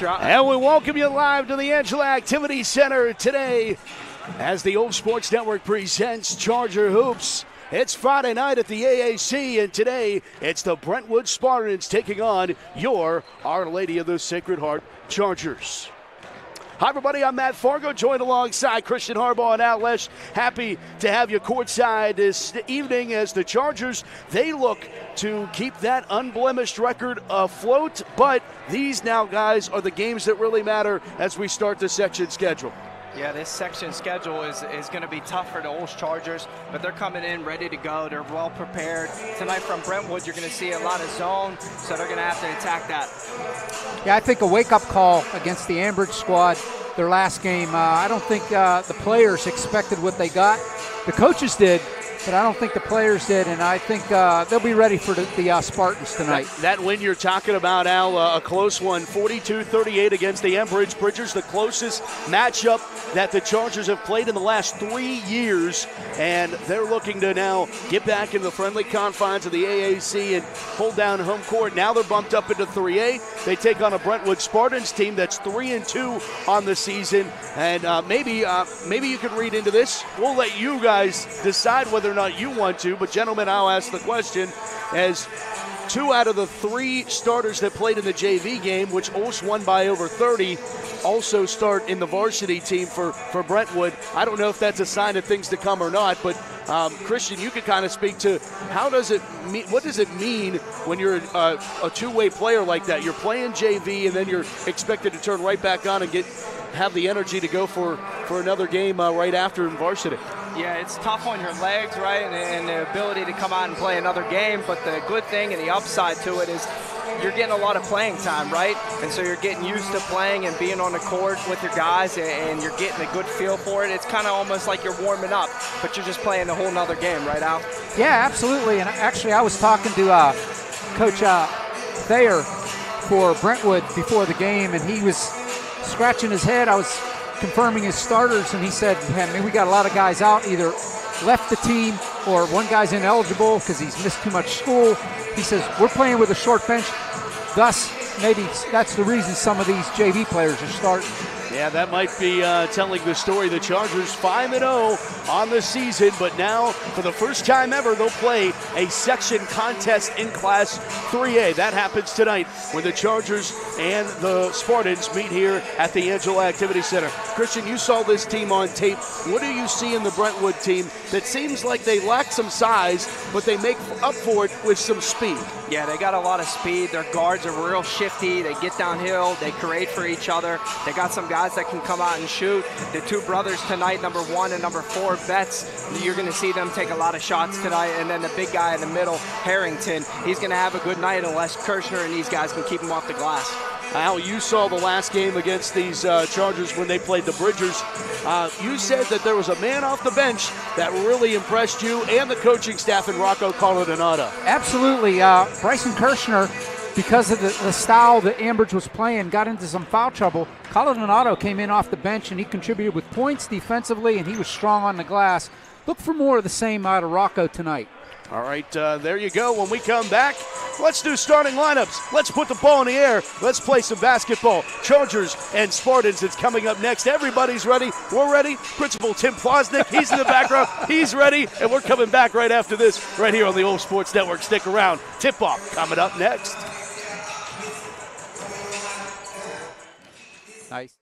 try. And we welcome you live to the Angela Activity Center today as the Old Sports Network presents Charger Hoops. It's Friday night at the AAC, and today it's the Brentwood Spartans taking on your Our Lady of the Sacred Heart Chargers. Hi, everybody. I'm Matt Fargo, joined alongside Christian Harbaugh and OLSH. Happy to have you courtside this evening as the Chargers, they look to keep that unblemished record afloat. But these now, guys, are the games that really matter as we start the section schedule. Yeah, this section schedule is going to be tough for the OLSH Chargers, but they're coming in ready to go. They're well prepared. Tonight from Brentwood, you're going to see a lot of zone, so they're going to have to attack that. Yeah, I think a wake-up call against the Ambridge squad, their last game. I don't think the players expected what they got. The coaches did, but I don't think the players did, and I think they'll be ready for the Spartans tonight. That win you're talking about, Al, a close one, 42-38 against the Ambridge Bridgers, the closest matchup that the Chargers have played in the last 3 years, and they're looking to now get back in the friendly confines of the AAC and hold down home court. Now they're bumped up into 3A. They take on a Brentwood Spartans team that's 3-2 on the season, and maybe you can read into this. We'll let you guys decide whether or not you want to, but gentlemen, I'll ask the question, as 2 out of the 3 starters that played in the JV game, which OLSH won by over 30, also start in the varsity team for Brentwood. I don't know if that's a sign of things to come or not, but Christian, you could kind of speak to what does it mean when you're a two-way player like that? You're playing JV and then you're expected to turn right back on and have the energy to go for another game right after in varsity. Yeah, it's tough on your legs, right, and the ability to come out and play another game, but the good thing and the upside to it is you're getting a lot of playing time, right? And so you're getting used to playing and being on the court with your guys, and you're getting a good feel for it. It's kind of almost like you're warming up, but you're just playing a whole nother game, right, Al? Yeah, absolutely. And actually, I was talking to Coach Thayer for Brentwood before the game, and he was scratching his head. I was confirming his starters, and he said, man, we got a lot of guys out, either left the team or one guy's ineligible because he's missed too much school. He says, we're playing with a short bench, thus maybe that's the reason some of these JV players are starting. Yeah, that might be telling the story. The Chargers 5-0 on the season, but now for the first time ever, they'll play a section contest in Class 3A. That happens tonight when the Chargers and the Spartans meet here at the Angela Activity Center. Christian, you saw this team on tape. What do you see in the Brentwood team that seems like they lack some size, but they make up for it with some speed? Yeah, they got a lot of speed. Their guards are real shifty. They get downhill. They create for each other. They got some guys that can come out and shoot. The 2 brothers tonight, number 1 and number 4, Betts, you're going to see them take a lot of shots tonight. And then the big guy in the middle, Harrington, he's going to have a good night unless Kirshner and these guys can keep him off the glass. Al, you saw the last game against these Chargers when they played the Bridgers. You said that there was a man off the bench that really impressed you and the coaching staff in Rocco Colodonato. Absolutely. Bryson Kirshner, because of the style that Ambridge was playing, got into some foul trouble. Colodonato came in off the bench, and he contributed with points defensively, and he was strong on the glass. Look for more of the same out of Rocco tonight. All right, there you go. When we come back, let's do starting lineups. Let's put the ball in the air. Let's play some basketball. Chargers and Spartans, it's coming up next. Everybody's ready. We're ready. Principal Tim Plosnick, he's in the background. He's ready, and we're coming back right after this right here on the Old Sports Network. Stick around. Tip-off coming up next. Nice.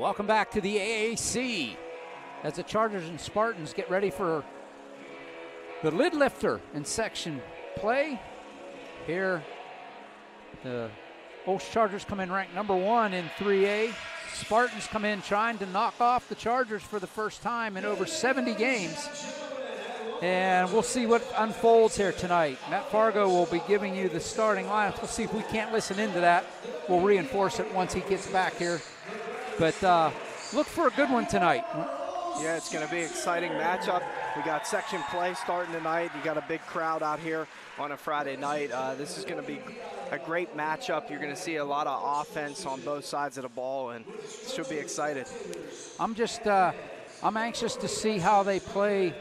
Welcome back to the AAC as the Chargers and Spartans get ready for the lid lifter in section play. Here, the OLSH Chargers come in ranked number 1 in 3A. Spartans come in trying to knock off the Chargers for the first time in over 70 games. And we'll see what unfolds here tonight. Matt Fargo will be giving you the starting lineup. We'll see if we can't listen into that. We'll reinforce it once he gets back here. But look for a good one tonight. Yeah, it's going to be an exciting matchup. We got section play starting tonight. You got a big crowd out here on a Friday night. This is going to be a great matchup. You're going to see a lot of offense on both sides of the ball, and it should be excited. I'm anxious to see how they play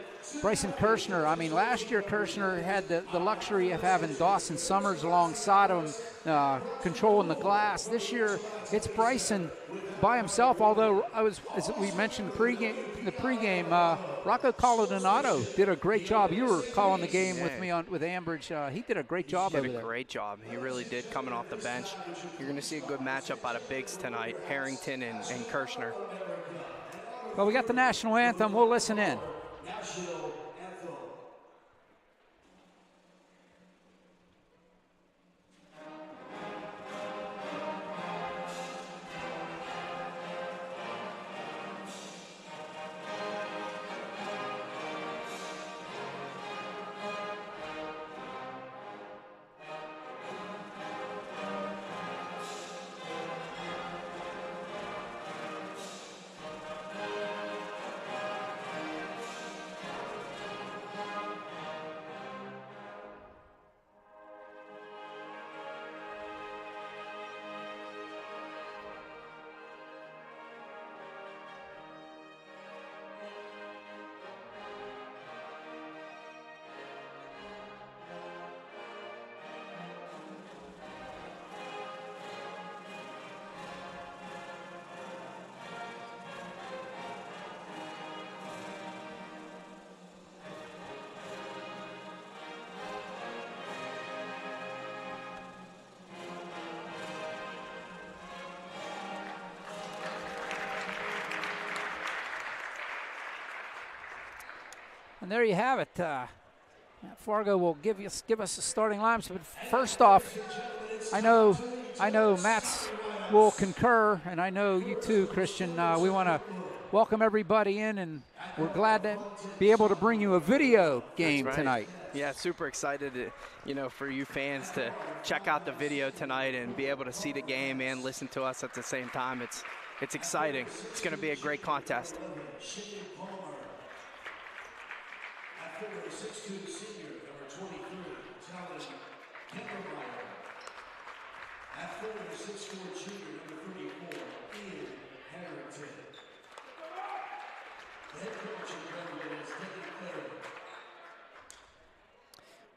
Bryson Kirshner. I mean, last year Kirshner had the luxury of having Dawson Summers alongside him, controlling the glass. This year it's Bryson by himself, although as we mentioned the pregame, Rocco Coladonato did a great job. You were calling the game with me with Ambridge. He did a great job over there. He did a great job. He really did, coming off the bench. You're going to see a good matchup out of bigs tonight, Harrington and Kirshner. Well, we got the national anthem. We'll listen in. National anthem. And there you have it. Matt Fargo will give us the starting lineups. But first off, I know Matt's will concur, and I know you too, Christian. We want to welcome everybody in, and we're glad to be able to bring you a video game tonight. Yeah, super excited, for you fans to check out the video tonight and be able to see the game and listen to us at the same time. It's exciting. It's going to be a great contest. At 6'2" senior, number 23, Talon Kemmermeyer. At 6'4" junior, number 34, Ian Harrington. The head coach of Brentwood is Teddy Clay.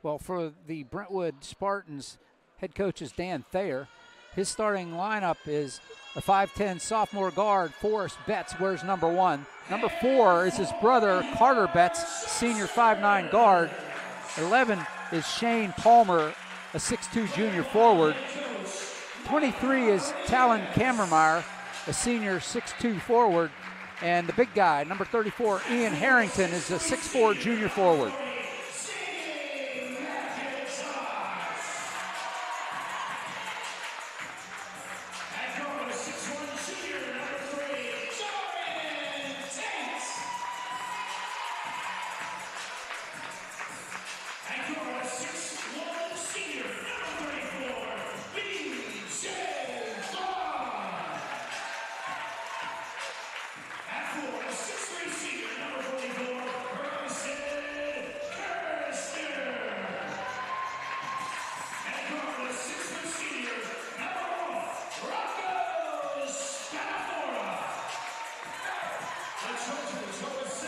Well, for the Brentwood Spartans, head coach is Dan Thayer. His starting lineup is a 5'10" sophomore guard, Forrest Betts, wears number 1. Number 4 is his brother, Carter Betts, senior 5'9" guard. 11 is Shane Palmer, a 6'2" junior forward. 23 is Talon Kammermeyer, a senior 6'2" forward. And the big guy, number 34, Ian Harrington, is a 6'4" junior forward.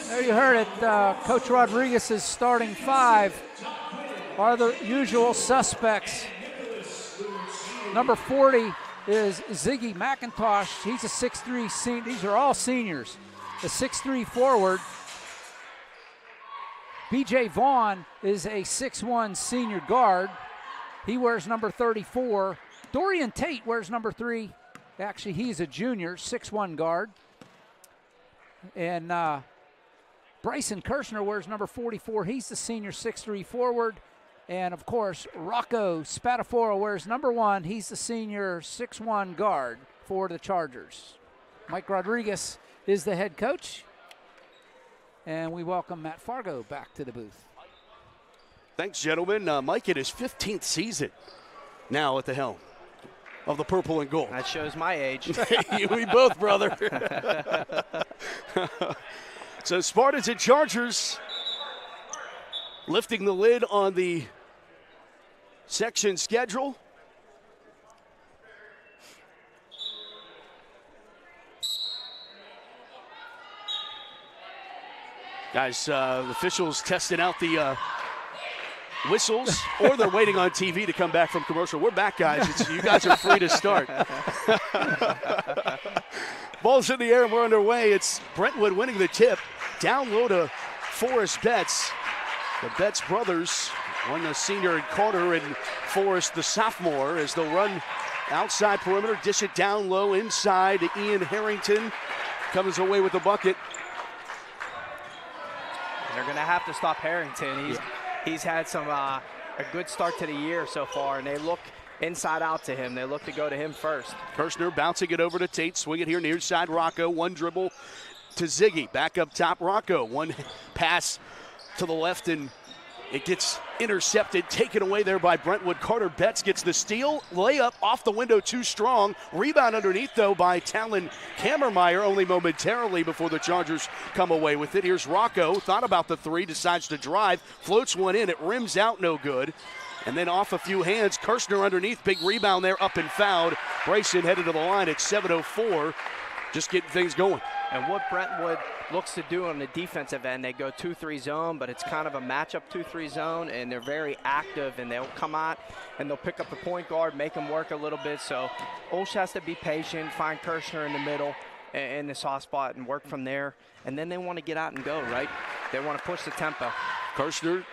There you heard it. Coach Rodriguez's starting 5 are the usual suspects. Number 40 is Ziggy McIntosh. He's a 6'3" senior. These are all seniors. The 6'3" forward. BJ Vaughn is a 6'1" senior guard. He wears number 34. Dorian Tate wears number 3. Actually, he's a junior, 6'1" guard. And Bryson Kirshner wears number 44. He's the senior 6'3" forward. And, of course, Rocco Spadafora wears number 1. He's the senior 6'1" guard for the Chargers. Mike Rodriguez is the head coach. And we welcome Matt Fargo back to the booth. Thanks, gentlemen. Mike in his 15th season now at the helm of the purple and gold. That shows my age. We both, brother. So Spartans and Chargers lifting the lid on the section schedule. Guys, the officials testing out the whistles, or they're waiting on TV to come back from commercial. We're back, guys. You guys are free to start. Ball's in the air and we're underway. It's Brentwood winning the tip. Down low to Forrest Betts. The Betts brothers, one the senior and Carter, and Forrest the sophomore, as they'll run outside perimeter, dish it down low inside to Ian Harrington. Comes away with the bucket. They're going to have to stop Harrington. He's had some a good start to the year so far, and they look inside out to him. They look to go to him first. Kirshner bouncing it over to Tate. Swing it here near side. Rocco. One dribble to Ziggy. Back up top. Rocco. One pass to the left, and it gets intercepted. Taken away there by Brentwood. Carter Betts gets the steal. Layup off the window, too strong. Rebound underneath, though, by Talon Kammermeyer, only momentarily before the Chargers come away with it. Here's Rocco. Thought about the three. Decides to drive. Floats one in. It rims out, no good. And then off a few hands, Kirshner underneath. Big rebound there, up and fouled. Bryson headed to the line at 7:04. Just getting things going. And what Brentwood looks to do on the defensive end, they go 2-3 zone, but it's kind of a matchup 2-3 zone, and they're very active, and they'll come out and they'll pick up the point guard, make him work a little bit. So OLSH has to be patient, find Kirshner in the middle in the soft spot and work from there. And then they want to get out and go, right? They want to push the tempo. Kirshner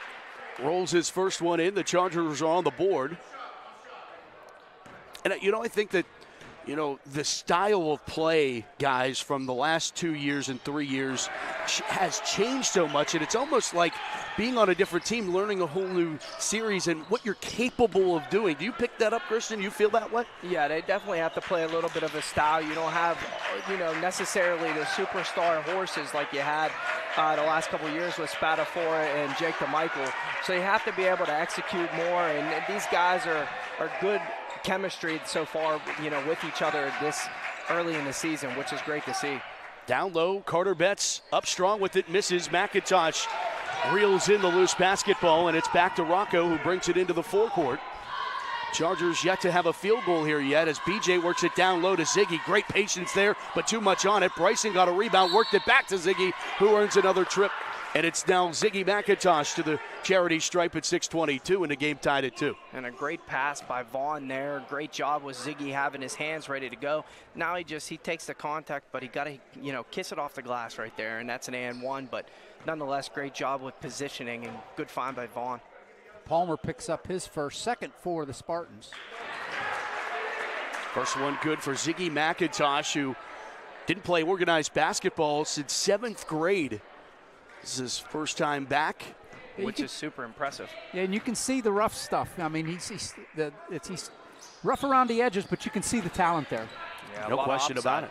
rolls his first one in. The Chargers are on the board. And, I think that, the style of play, guys, from the last 2 years and 3 years has changed so much. And it's almost like being on a different team, learning a whole new series and what you're capable of doing. Do you pick that up, Christian? You feel that way? Yeah, they definitely have to play a little bit of a style. You don't have, necessarily the superstar horses like you had the last couple of years with Spadafora and Jake DeMichael. So you have to be able to execute more. And these guys are good chemistry so far, with each other this early in the season, which is great to see. Down low, Carter Betts up strong with it, misses. McIntosh reels in the loose basketball, and it's back to Rocco, who brings it into the forecourt. Chargers yet to have a field goal here yet as BJ works it down low to Ziggy. Great patience there, but too much on it. Bryson got a rebound, worked it back to Ziggy, who earns another trip. And it's now Ziggy McIntosh to the charity stripe at 6:22, and the game tied at 2. And a great pass by Vaughn there. Great job with Ziggy having his hands ready to go. Now he takes the contact, but he got to, kiss it off the glass right there, and that's an and one. But nonetheless, great job with positioning and good find by Vaughn. Palmer picks up his second for the Spartans. First one good for Ziggy McIntosh, who didn't play organized basketball since 7th grade. This is his first time back. Which is super impressive. Yeah, and you can see the rough stuff. I mean, he's rough around the edges, but you can see the talent there. Yeah, no question about it.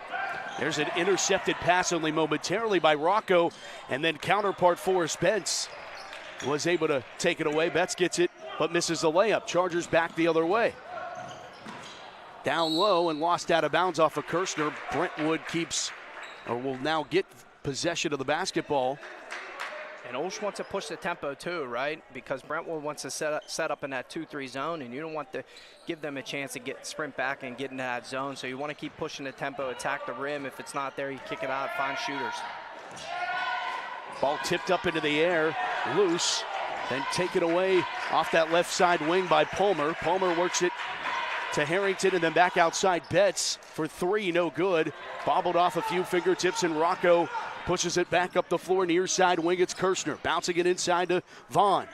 There's an intercepted pass only momentarily by Rocco, and then counterpart Forrest Betts was able to take it away. Betts gets it, but misses the layup. Chargers back the other way. Down low and lost out of bounds off of Kirshner. Brentwood will now get possession of the basketball. And OLSH wants to push the tempo too, right? Because Brentwood wants to set up in that 2-3 zone, and you don't want to give them a chance to sprint back and get into that zone. So you want to keep pushing the tempo, attack the rim. If it's not there, you kick it out, find shooters. Ball tipped up into the air, loose, then taken away off that left side wing by Palmer. Palmer works it to Harrington and then back outside. Betts for three, no good. Bobbled off a few fingertips, and Rocco pushes it back up the floor near side wing. It's Kirshner bouncing it inside to Vaughn.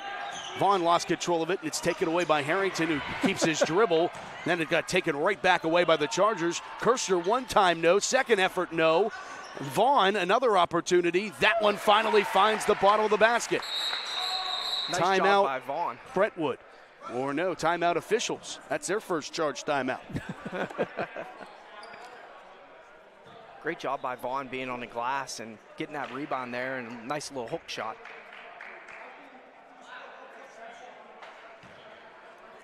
Vaughn lost control of it, and it's taken away by Harrington, who keeps his dribble. Then it got taken right back away by the Chargers. Kirshner one time no, second effort no, Vaughn, another opportunity. That one finally finds the bottom of the basket. Nice Timeout job by Vaughn. Brentwood. Or no, timeout officials. That's their first charge timeout. Great job by Vaughn being on the glass and getting that rebound there, and a nice little hook shot.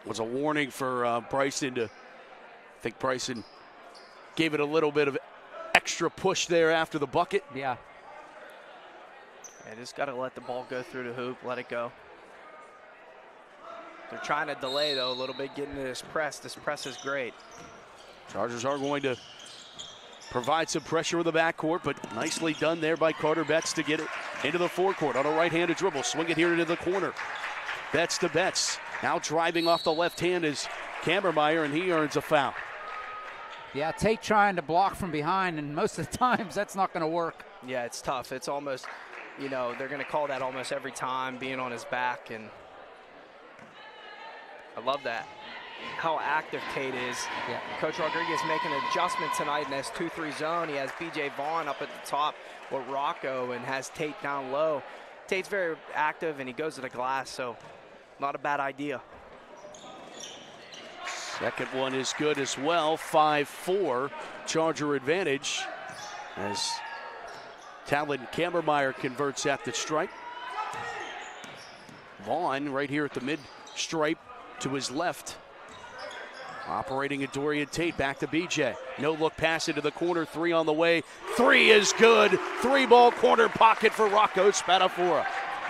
Was a warning for Bryson to, I think Bryson gave it a little bit of extra push there after the bucket. Yeah. Yeah, just got to let the ball go through the hoop, let it go. They're trying to delay, though, a little bit, getting to this press. This press is great. Chargers are going to provide some pressure in the backcourt, but nicely done there by Carter Betts to get it into the forecourt on a right-handed dribble. Swing it here into the corner. Betts to Betts. Now driving off the left hand is Kammermeyer, and he earns a foul. Yeah, Tate trying to block from behind, and most of the times that's not going to work. Yeah, it's tough. It's almost, you know, they're going to call that almost every time, being on his back, and I love that, how active Tate is. Yeah. Coach Rodriguez making an adjustment tonight in this 2-3 zone. He has B.J. Vaughn up at the top with Rocco and has Tate down low. Tate's very active, and he goes to the glass, so not a bad idea. Second one is good as well. 5-4 Charger advantage as Talon Kammermeyer converts at the stripe. Vaughn right here at the mid stripe to his left. Operating at Dorian Tate, back to BJ. No look pass into the corner, three on the way. Three is good. Three ball corner pocket for Rocco Spadafora.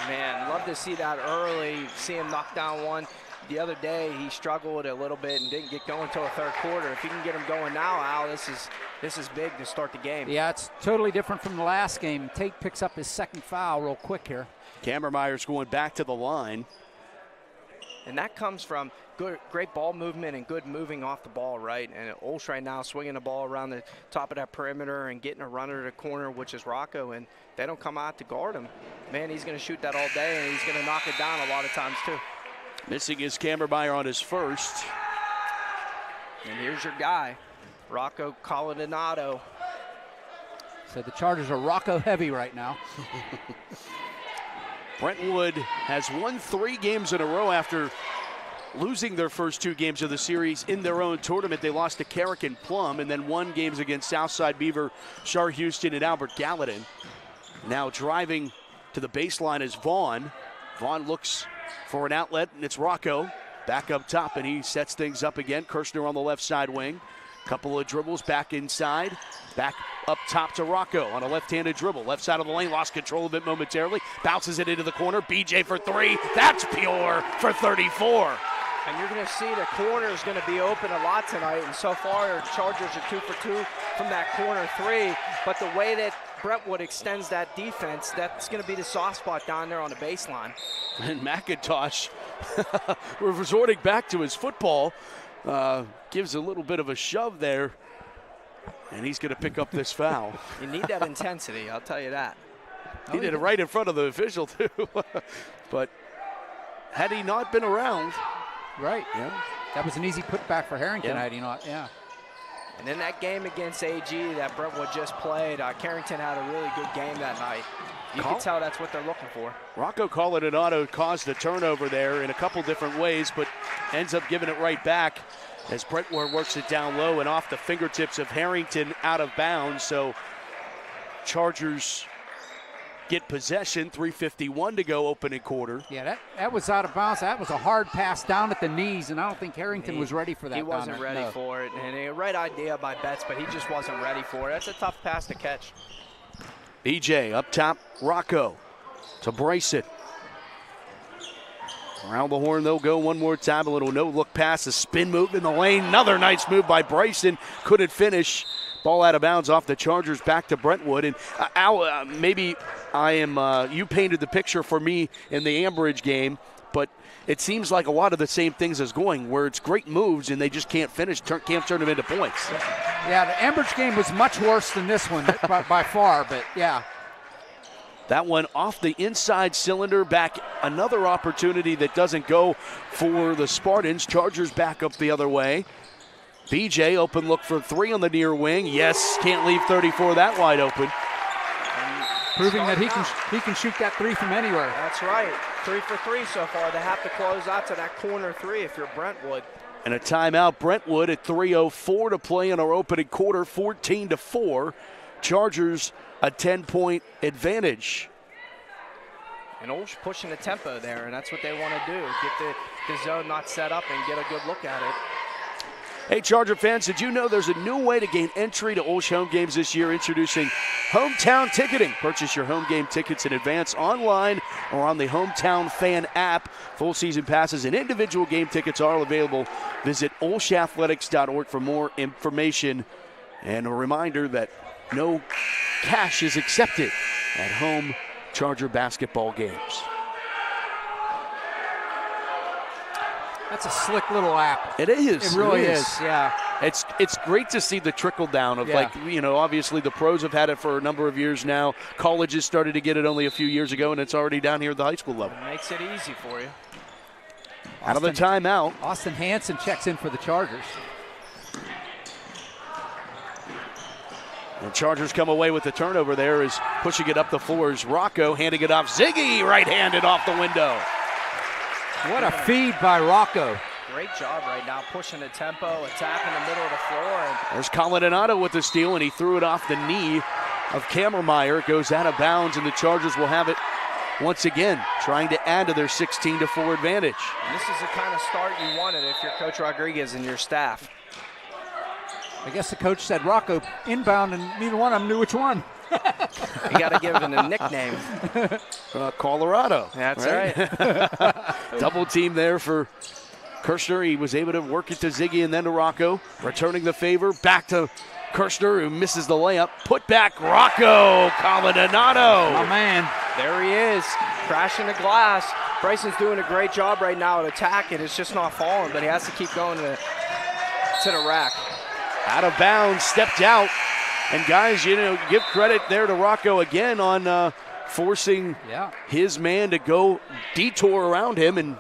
Man, love to see that early, see him knock down one. The other day he struggled a little bit and didn't get going until the third quarter. If you can get him going now, Al, this is big to start the game. Yeah, it's totally different from the last game. Tate picks up his second foul real quick here. Kammermeyer's going back to the line. And that comes from great ball movement and good moving off the ball, right? And OLSH right now swinging the ball around the top of that perimeter and getting a runner to the corner, which is Rocco, and they don't come out to guard him. Man, he's going to shoot that all day, and he's going to knock it down a lot of times too. Missing is Kammermeyer on his first. And here's your guy, Rocco Coladinato. So the Chargers are Rocco heavy right now. Brentwood has won 3 games in a row after losing their first 2 games of the series in their own tournament. They lost to Carrick and Plum, and then won games against Southside Beaver, Shar Houston, and Albert Gallatin. Now driving to the baseline is Vaughn. Vaughn looks for an outlet, and it's Rocco back up top, and he sets things up again. Kirshner on the left side wing. Couple of dribbles back inside. Back up top to Rocco on a left-handed dribble. Left side of the lane, lost control of it momentarily. Bounces it into the corner. BJ for 3. That's pure for 34. And you're going to see the corner is going to be open a lot tonight. And so far, the Chargers are 2 for 2 from that corner 3. But the way that Brentwood extends that defense, that's going to be the soft spot down there on the baseline. And McIntosh, we're resorting back to his football, gives a little bit of a shove there. And he's going to pick up this foul. You need that intensity, I'll tell you that. He did it right in front of the official, too. But had he not been around. Right. Yeah. That was an easy putback for Harrington, Yeah. had he not. Yeah. And in that game against AG that Brentwood just played, Carrington had a really good game that night. You can tell that's what they're looking for. Rocco Coladinato caused a turnover there in a couple different ways, but ends up giving it right back as Brentwood works it down low and off the fingertips of Harrington out of bounds. So Chargers get possession, 3:51 to go, opening quarter. Yeah, that was out of bounds. That was a hard pass down at the knees, and I don't think Harrington was ready for that. He wasn't ready for it, and a right idea by Betts, but he just wasn't ready for it. That's a tough pass to catch. BJ up top, Rocco to Bryson. Around the horn, they'll go one more time. A little no-look pass, a spin move in the lane. Another nice move by Bryson. Couldn't finish. Ball out of bounds off the Chargers, back to Brentwood. And Al, maybe I am, you painted the picture for me in the Ambridge game, but it seems like a lot of the same things is going, where it's great moves and they just can't finish, can't turn them into points. Yeah, the Ambridge game was much worse than this one by far, but yeah. That one off the inside cylinder, back another opportunity that doesn't go for the Spartans. Chargers back up the other way. BJ, open look for 3 on the near wing. Yes, can't leave 34 that wide open. Proving that he can shoot that three from anywhere. That's right. 3 for 3 so far. They have to close out to that corner 3 if you're Brentwood. And a timeout, Brentwood at 3:04 to play in our opening quarter, 14-4. Chargers a 10-point advantage. And OLSH pushing the tempo there, and that's what they want to do. Get the zone not set up and get a good look at it. Hey, Charger fans, did you know there's a new way to gain entry to OLSH home games this year, introducing Hometown Ticketing. Purchase your home game tickets in advance online or on the Hometown Fan app. Full season passes and individual game tickets are available. Visit olshathletics.org for more information. And a reminder that no cash is accepted at home Charger basketball games. That's a slick little app. It is. It really is. Yeah. It's great to see the trickle down of, Yeah. like, you know, obviously the pros have had it for a number of years now. Colleges started to get it only a few years ago, and it's already down here at the high school level. It makes it easy for you. Out of the timeout. Austin Hansen checks in for the Chargers. The Chargers come away with the turnover there, is pushing it up the floor is Rocco, handing it off. Ziggy, right-handed off the window. What a feed by Rocco. Great job right now, pushing the tempo, attacking the middle of the floor. And There's Colin Donato with the steal, and he threw it off the knee of Kammermeyer. It goes out of bounds, and the Chargers will have it once again, trying to add to their 16-4 advantage. this is the kind of start you wanted if you're Coach Rodriguez and your staff. I guess the coach said Rocco inbound, and neither one of them knew which one. You got to give it a nickname. Colorado. That's right. Double team there for Kirshner. He was able to work it to Ziggy and then to Rocco. Returning the favor, back to Kirshner, who misses the layup. Put back Rocco. Colin Donato. My man. There he is, crashing the glass. Bryson's doing a great job right now at attacking. It's just not falling, but he has to keep going to the rack. Out of bounds, stepped out. And guys, you know, give credit there to Rocco again on forcing his man to go detour around him and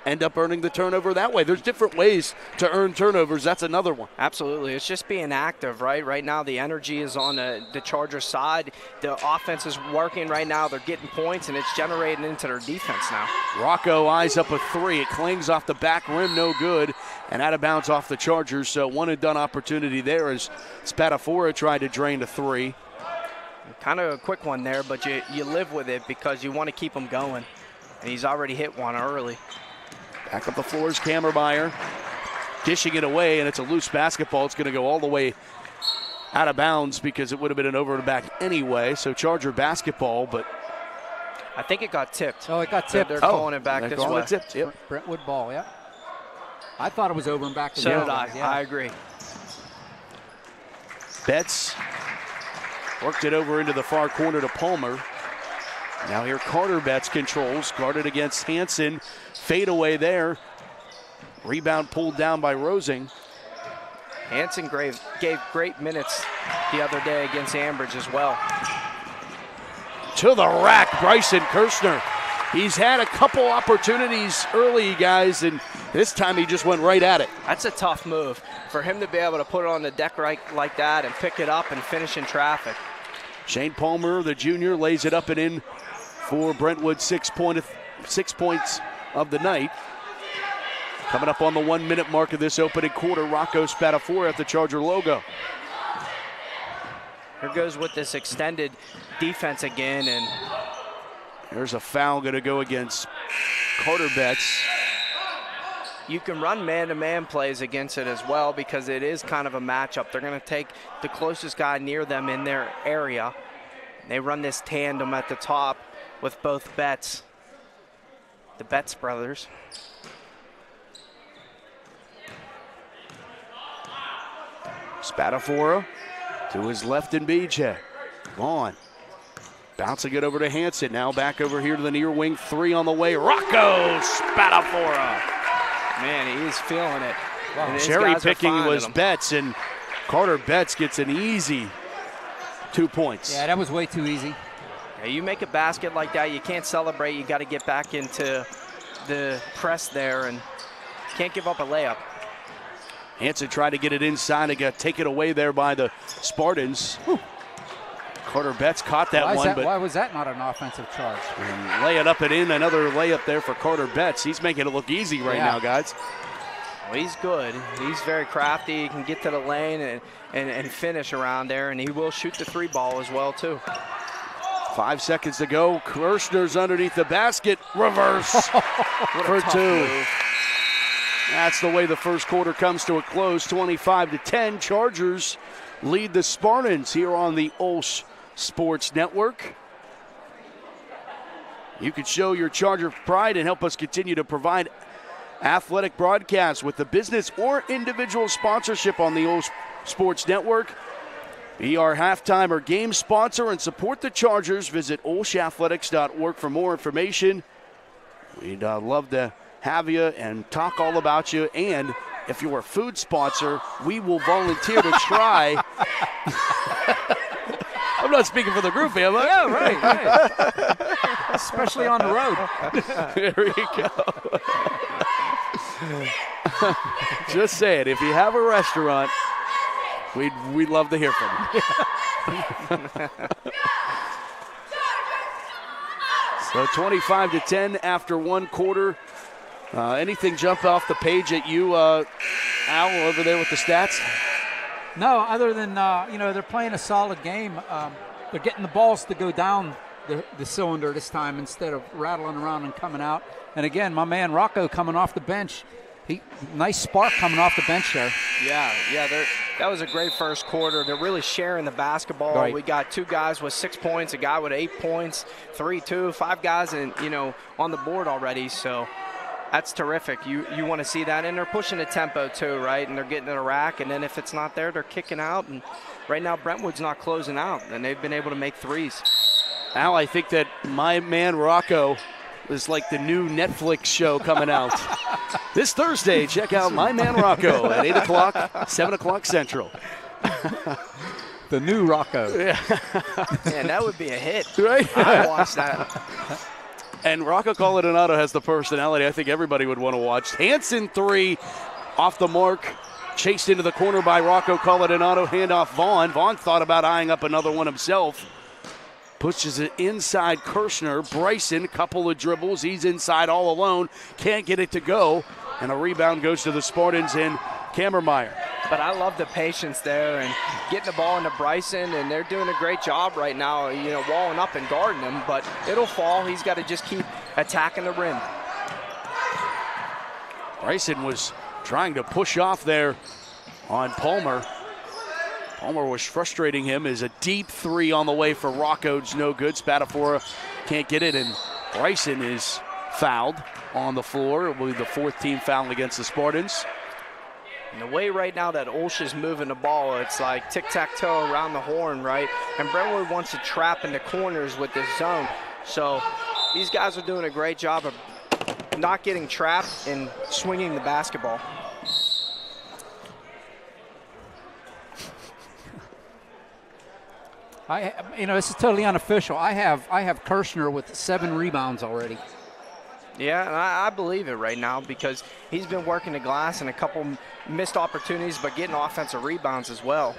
end up earning the turnover that way. There's different ways to earn turnovers. That's another one. Absolutely. It's just being active, right? Right now the energy is on the Chargers side. The offense is working right now. They're getting points, and it's generating into their defense now. Rocco eyes up a three. It clings off the back rim, no good, and out of bounds off the Chargers. So one and done opportunity there as Spadafora tried to drain the three. Kind of a quick one there, but you live with it because you want to keep him going. And he's already hit one early. Back up the floor is Kammermeyer, dishing it away, and it's a loose basketball. It's going to go all the way out of bounds because it would have been an over the back anyway. So Charger basketball, but I think it got tipped. Oh, it got tipped. They're calling it back this way. Tipped, yep. Brentwood ball, yeah. I thought it was over and back to So the did I. yeah. I agree. Betts worked it over into the far corner to Palmer. Now here Carter Betts controls, guarded against Hansen. Fade away there. Rebound pulled down by Rosing. Hansen gave great minutes the other day against Ambridge as well. To the rack, Bryson Kirshner. He's had a couple opportunities early, guys, and this time he just went right at it. That's a tough move for him to be able to put it on the deck right like that and pick it up and finish in traffic. Shane Palmer, the junior, lays it up and in for Brentwood, 6 points of the night. Coming up on the 1 minute mark of this opening quarter, Rocco Spadafora at the Charger logo. Here goes with this extended defense again, and there's a foul going to go against Carter Betts. you can run man-to-man plays against it as well because it is kind of a matchup. They're going to take the closest guy near them in their area. They run this tandem at the top with both Betts, the Betts brothers. Spadafora to his left and BJ. Vaughn bouncing it over to Hansen. Now back over here to the near wing. Three on the way. Rocco Spadafora. Man, he's feeling it. Wow. And these Cherry guys are picking finding was him. Betts, and Carter Betts gets an easy 2 points. Yeah, that was way too easy. Yeah, you make a basket like that, you can't celebrate. You got to get back into the press there and can't give up a layup. Hansen tried to get it inside and got taken away there by the Spartans. Carter Betts caught that one, but why was that not an offensive charge? lay it up and in. Another layup there for Carter Betts. He's making it look easy right now, guys. Well, he's good. He's very crafty. He can get to the lane and finish around there, and he will shoot the 3 ball as well, too. 5 seconds to go. Kirshner's underneath the basket. Reverse for 2. Move. That's the way the first quarter comes to a close. 25-10. Chargers lead the Spartans here on the OLSH Sports Network. You can show your Charger pride and help us continue to provide athletic broadcasts with the business or individual sponsorship on the OLSH Sports Network. Be our halftime or game sponsor and support the Chargers. Visit olshathletics.org for more information. We'd love to have you and talk all about you. And if you're a food sponsor, we will volunteer to try. I'm not speaking for the group, am I? Yeah, right. Especially on the road. There you go. Just saying, if you have a restaurant, we'd love to hear from you. So 25-10 after 1 quarter. Anything jump off the page at you, Al, over there with the stats? No, other than, they're playing a solid game. They're getting the balls to go down the cylinder this time instead of rattling around and coming out. And again, my man Rocco coming off the bench. Nice spark coming off the bench there. Yeah, that was a great first quarter. They're really sharing the basketball. Right. We got 2 guys with 6 points, a guy with 8 points, 3, 2, 5 guys on the board already. So that's terrific. You want to see that, and they're pushing the tempo too, right? And they're getting to the rack, and then if it's not there, they're kicking out. And right now, Brentwood's not closing out, and they've been able to make threes. Al, I think that my man Rocco is like the new Netflix show coming out. This Thursday, check out My Man Rocco at 8 o'clock, 7 o'clock Central. The new Rocco. Yeah. Man, that would be a hit. Right? I watched that. And Rocco Coladinato has the personality I think everybody would want to watch. Hansen 3 off the mark. Chased into the corner by Rocco Coladinato. Handoff Vaughn. Vaughn thought about eyeing up another one himself. Pushes it inside Kirshner. Bryson, couple of dribbles. He's inside all alone. Can't get it to go. And a rebound goes to the Spartans in Kammermeyer. But I love the patience there and getting the ball into Bryson, and they're doing a great job right now, walling up and guarding him, but it'll fall. He's got to just keep attacking the rim. Bryson was trying to push off there on Palmer. Palmer was frustrating him as a deep 3 on the way for Rocco. It's no good. Spatafora can't get it, and Bryson is fouled on the floor. It will be the 4th team foul against the Spartans. And the way right now that OLSH is moving the ball, it's like tic-tac-toe around the horn, right? And Brentwood wants to trap in the corners with this zone. So these guys are doing a great job of not getting trapped and swinging the basketball. This is totally unofficial. I have Kirshner with 7 rebounds already. Yeah, and I believe it right now because he's been working the glass and a couple missed opportunities, but getting offensive rebounds as well.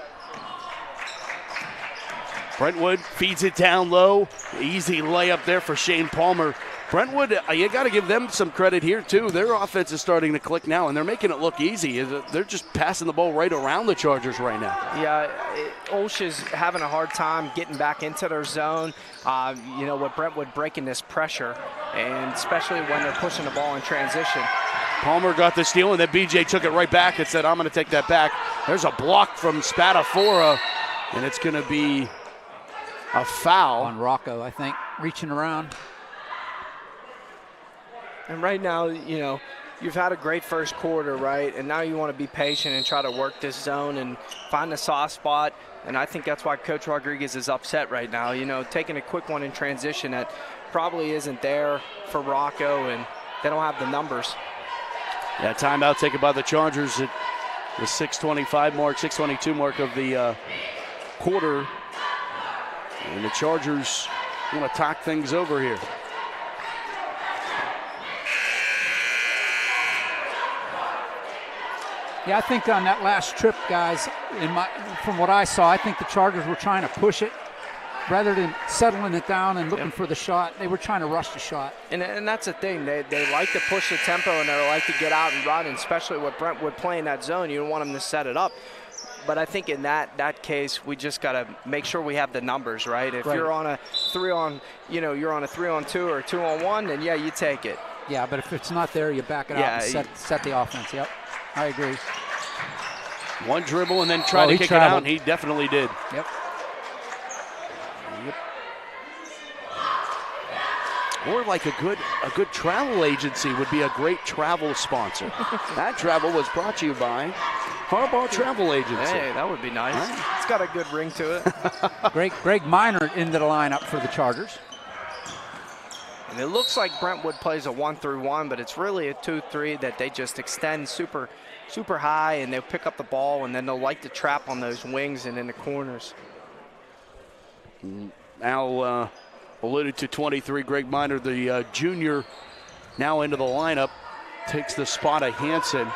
Brentwood feeds it down low. Easy layup there for Shane Palmer. Brentwood, you got to give them some credit here, too. Their offense is starting to click now, and they're making it look easy. They're just passing the ball right around the Chargers right now. Yeah, OLSH is having a hard time getting back into their zone, with Brentwood breaking this pressure, and especially when they're pushing the ball in transition. Palmer got the steal, and then BJ took it right back and said, I'm going to take that back. There's a block from Spatafora, and it's going to be a foul. On Rocco, I think, reaching around. And right now, you've had a great first quarter, right? And now you want to be patient and try to work this zone and find the soft spot. And I think that's why Coach Rodriguez is upset right now. Taking a quick one in transition that probably isn't there for Rocco, and they don't have the numbers. Yeah, timeout taken by the Chargers at the 6:22 mark of the quarter. And the Chargers want to talk things over here. Yeah, I think on that last trip, guys, from what I saw, I think the Chargers were trying to push it rather than settling it down and looking for the shot, they were trying to rush the shot. And that's the thing. They like to push the tempo and they like to get out and run, and especially with Brentwood playing that zone, you don't want them to set it up. But I think in that case, we just got to make sure we have the numbers, right? If you're on a 3-on, you're on a 3-on-2 or a 2-on-1, then yeah, you take it. Yeah, but if it's not there, you back it out and set the offense. Yep, I agree. One dribble and then try to kick it out, and he definitely did. Yep. Or like a good travel agency would be a great travel sponsor. That travel was brought to you by Harbaugh Travel Agency. Hey, that would be nice. Right. It's got a good ring to it. Greg Minor into the lineup for the Chargers. And it looks like Brentwood plays a 1-through-1, but it's really a 2-3 that they just extend super high, and they'll pick up the ball, and then they'll like to trap on those wings and in the corners. Al alluded to 23, Greg Minor, the junior, now into the lineup, takes the spot of Hansen.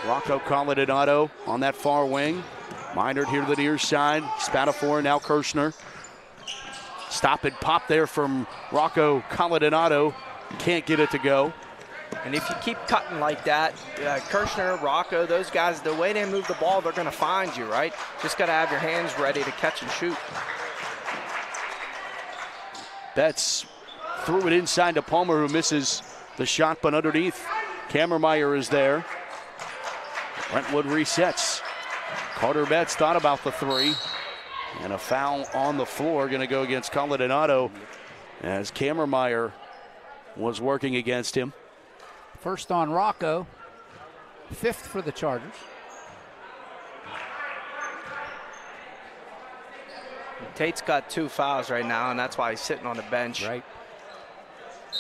Rocco Coladinato on that far wing. Minor here to the near side. Spatafor, now Kirshner. Stop and pop there from Rocco Coladinato. Can't get it to go. And if you keep cutting like that, Kirshner, Rocco, those guys, the way they move the ball, they're going to find you, right? Just got to have your hands ready to catch and shoot. Betts threw it inside to Palmer, who misses the shot, but underneath, Kammermeyer is there. Brentwood resets. Carter Betts thought about the three. And a foul on the floor going to go against Coladinato as Kammermeyer was working against him. First on Rocco, 5th for the Chargers. Tate's got 2 fouls right now, and that's why he's sitting on the bench. Right.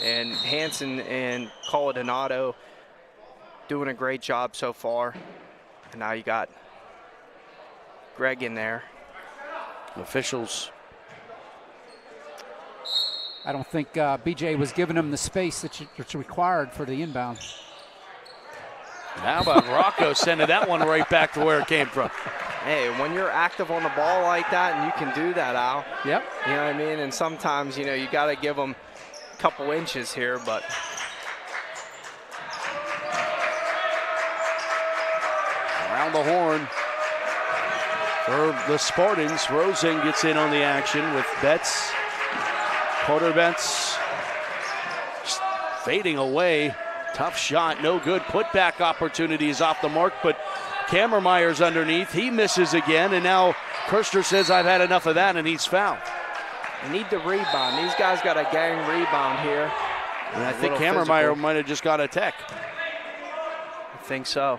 And Hansen and Coladinato doing a great job so far. And now you got Greg in there. Officials. I don't think BJ was giving him the space that's required for the inbound. How about Rocco sending that one right back to where it came from? Hey, when you're active on the ball like that, and you can do that, Al. Yep. You know what I mean? And sometimes, you got to give them a couple inches here, but. Around the horn for the Spartans. Rosen gets in on the action with Betts. Carter Betts fading away. Tough shot, no good. Putback opportunities off the mark, but Kammermeyer's underneath. He misses again, and now Kirshner says, I've had enough of that, and he's fouled. They need the rebound. These guys got a gang rebound here. And I think Kammermeyer might have just got a tech. I think so.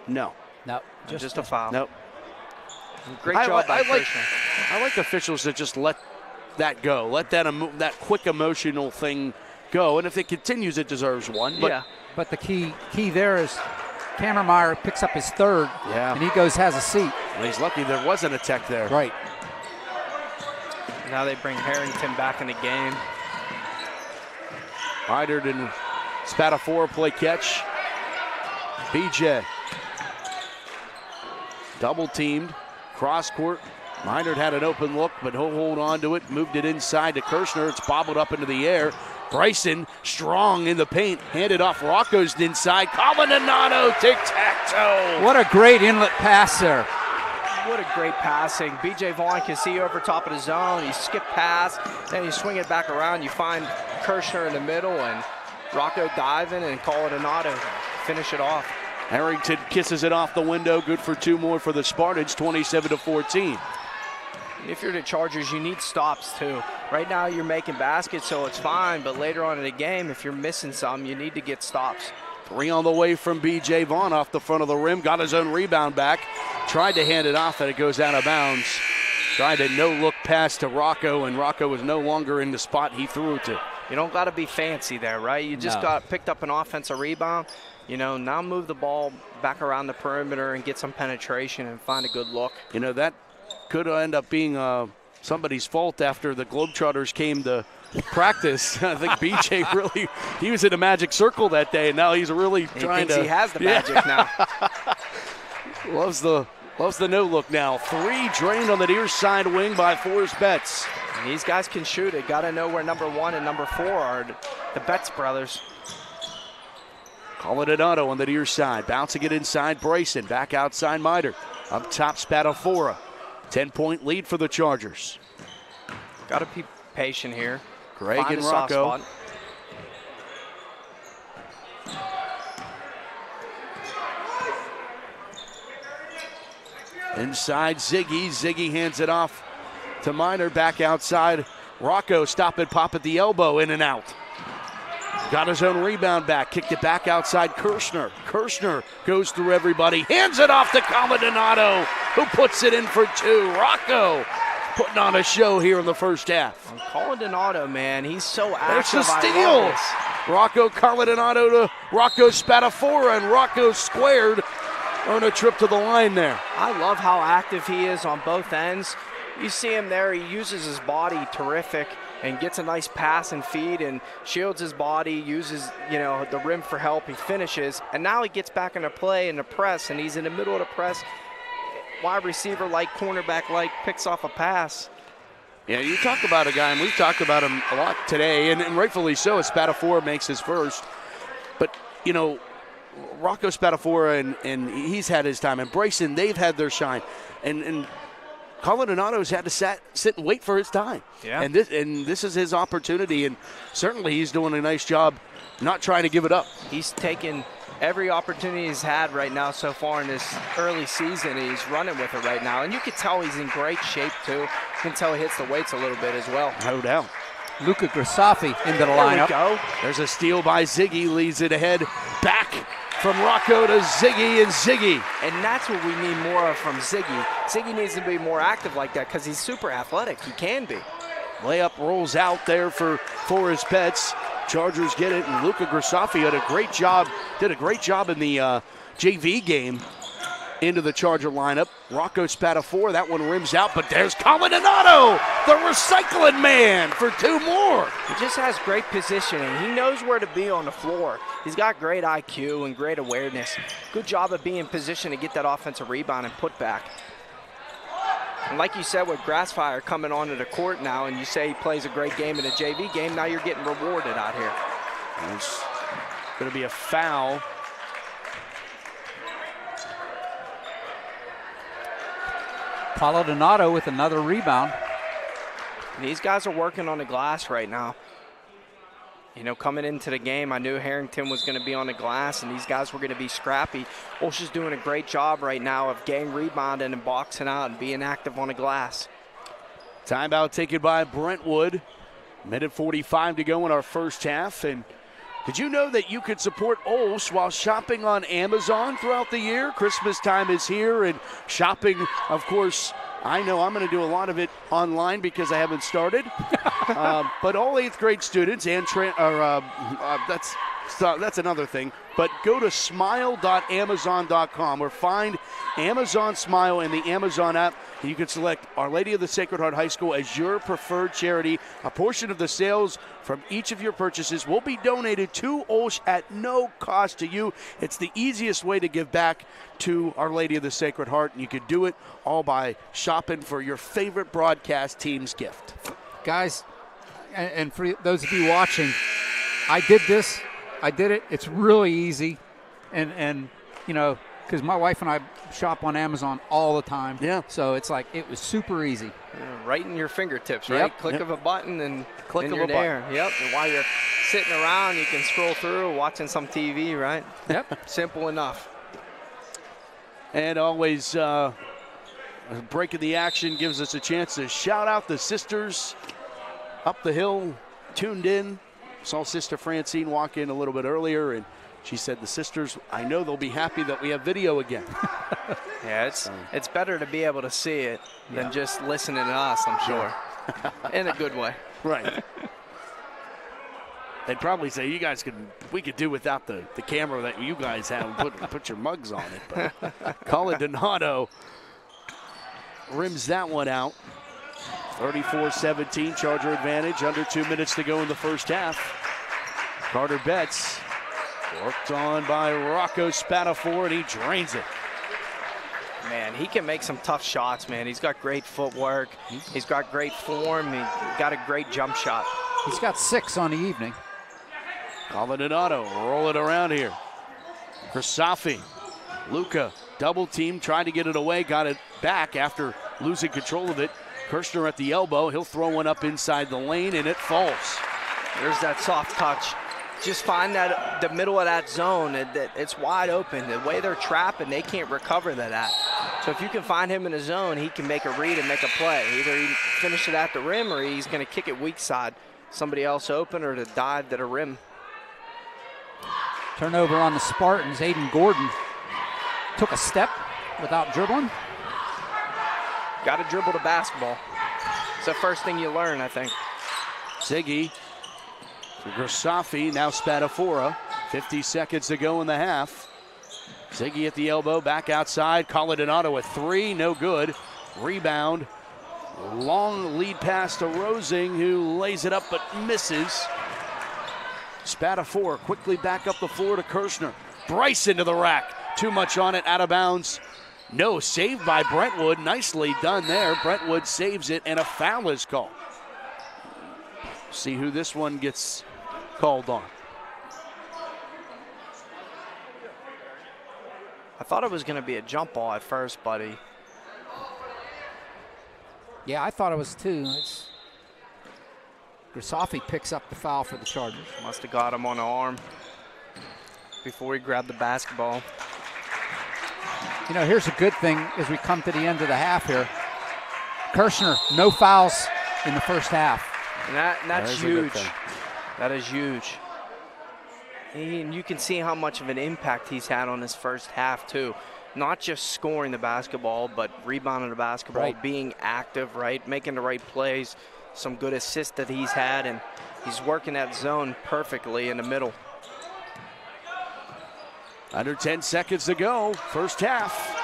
No. No. Just a foul. Nope. Great job by Kirshner. I like officials that just let that go. Let that quick emotional thing go. And if it continues, it deserves one. But, yeah. But the key there is Kammermeyer picks up his 3rd, and he has a seat. Well, he's lucky there wasn't a tech there. Right. Now they bring Harrington back in the game. Hyderd and Spatafor play catch. BJ. Double teamed. Cross court. Meinert had an open look, but he'll hold on to it. Moved it inside to Kirshner. It's bobbled up into the air. Bryson strong in the paint. Handed off. Rocco's inside. Coladinato tic-tac-toe. What a great inlet pass there. What a great passing. BJ Vaughn can see over top of the zone. He skip pass. Then you swing it back around. You find Kirshner in the middle, and Rocco diving, and Coladinato finish it off. Harrington kisses it off the window. Good for 2 more for the Spartans, 27-14. If you're the Chargers, you need stops too. Right now you're making baskets, so it's fine, but later on in the game, if you're missing some, you need to get stops. 3 on the way from B.J. Vaughn off the front of the rim. Got his own rebound back. Tried to hand it off, and it goes out of bounds. Tried a no-look pass to Rocco, and Rocco was no longer in the spot he threw it to. You don't got to be fancy there, right? You just got picked up an offensive rebound. Now move the ball back around the perimeter and get some penetration and find a good look. That could end up being somebody's fault after the Globetrotters came to practice. I think BJ he was in a magic circle that day, and now he's really trying to. He has the magic now. Loves the no look now. 3 drained on the near side wing by Forrest Betts. And these guys can shoot it. Got to know where number 1 and number 4 are. The Betts brothers. Coladinato on the near side. Bouncing it inside Brayson. Back outside Miter. Up top Spadafora. 10-point lead for the Chargers. Got to be patient here. Greg Find and a soft Rocco. spot. Inside Ziggy. Ziggy hands it off to Miner. Back outside. Rocco stop and pop at the elbow, in and out. Got his own rebound back. Kicked it back outside Kirshner. Kirshner goes through everybody. Hands it off to Coladinato, who puts it in for 2. Rocco putting on a show here in the first half. And Coladinato, man, he's so There's active. the I steal. love this. Rocco Coladinato to Rocco Spadafora, and Rocco squared on a trip to the line there. I love how active he is on both ends. You see him there, he uses his body terrific and gets a nice pass and feed and shields his body, uses, the rim for help, he finishes, and now he gets back into play in the press, and he's in the middle of the press, wide receiver like, cornerback like, picks off a pass. Yeah, you talk about a guy, and we've talked about him a lot today, and rightfully so, as Spadafora makes his first. But, Rocco Spadafora, and he's had his time, and Brayson, they've had their shine. And Coladinato's had to sit and wait for his time. Yeah. And this is his opportunity, and certainly he's doing a nice job not trying to give it up. He's taken every opportunity he's had right now so far in this early season. He's running with it right now, and you can tell he's in great shape too. You can tell he hits the weights a little bit as well. No doubt. Luca Grisafi into the There lineup. we go. There's a steal by Ziggy, leads it ahead. Back from Rocco to Ziggy, and Ziggy. And that's what we need more of from Ziggy. Ziggy needs to be more active like that because he's super athletic. He can be. Layup rolls out there for Forrest Betts. Chargers get it, and Luca Grisafi did a great job in the JV game into the Charger lineup. Rocco Spadafora, that one rims out, but there's Coladinato, the recycling man, for 2 more. He just has great positioning. He knows where to be on the floor. He's got great IQ and great awareness. Good job of being in position to get that offensive rebound and put back. And like you said, with Grassfire coming onto the court now, and you say he plays a great game in a JV game, now you're getting rewarded out here. There's going to be a foul. Coladinato with another rebound. And these guys are working on the glass right now. Coming into the game, I knew Harrington was going to be on the glass, and these guys were going to be scrappy. OLSH is doing a great job right now of getting rebounding and boxing out and being active on the glass. Timeout taken by Brentwood. Minute 45 to go in our first half. And did you know that you could support OLSH while shopping on Amazon throughout the year? Christmas time is here, and shopping, of course, I know I'm going to do a lot of it online because I haven't started. But all 8th grade students and that's another thing. But go to smile.amazon.com or find Amazon Smile in the Amazon app. And you can select Our Lady of the Sacred Heart High School as your preferred charity. A portion of the sales from each of your purchases will be donated to OLSH at no cost to you. It's the easiest way to give back to Our Lady of the Sacred Heart, and you can do it all by shopping for your favorite broadcast team's gift. Guys, and for those of you watching, I did this. I did it. It's really easy. And because my wife and I shop on Amazon all the time. Yeah. So it's like it was super easy. Right in your fingertips, right? Yep. Click of a button and Click and of you're a button. there. Yep. And while you're sitting around, you can scroll through, watching some TV, right? Yep. Simple enough. And always breaking the action gives us a chance to shout out the sisters up the hill, tuned in. Saw Sister Francine walk in a little bit earlier, and she said the sisters, I know they'll be happy that we have video again. Yeah, it's better to be able to see it than just listening to us, I'm sure. In a good way. Right. They'd probably say, we could do without the camera that you guys have and put your mugs on it. But Coladinato rims that one out. 34-17, Charger advantage. Under 2 minutes to go in the first half. Carter Betts worked on by Rocco Spadafora, and he drains it. Man, he can make some tough shots, man. He's got great footwork. He's got great form. He got a great jump shot. He's got 6 on the evening. Colinado roll it around here. Krisafi, Luca, double team, trying to get it away, got it back after losing control of it. Kirshner at the elbow, he'll throw one up inside the lane, and it falls. There's that soft touch. Just find that the middle of that zone, it's wide open. The way they're trapping, they can't recover that. So if you can find him in a zone, he can make a read and make a play. Either he finish it at the rim or he's going to kick it weak side. Somebody else open or to dive to the rim. Turnover on the Spartans. Aiden Gordon took a step without dribbling. Got to dribble the basketball. It's the first thing you learn, I think. Ziggy to Krisafi, now Spadafora. 50 seconds to go in the half. Ziggy at the elbow, back outside. Colinado with 3, no good. Rebound. Long lead pass to Rosing, who lays it up but misses. Spadafora quickly back up the floor to Kirshner. Bryson to the rack. Too much on it, out of bounds. No, saved by Brentwood. Nicely done there. Brentwood saves it, and a foul is called. See who this one gets called on. I thought it was going to be a jump ball at first, buddy. Yeah, I thought it was too. Krisafi picks up the foul for the Chargers. Must have got him on the arm before he grabbed the basketball. You know, here's a good thing as we come to the end of the half here. Kirshner, no fouls in the first half. And that's huge. That is huge. And you can see how much of an impact he's had on his first half, too. Not just scoring the basketball, but rebounding the basketball, right. Being active, right, making the right plays, some good assists that he's had, and he's working that zone perfectly in the middle. Under 10 seconds to go, first half.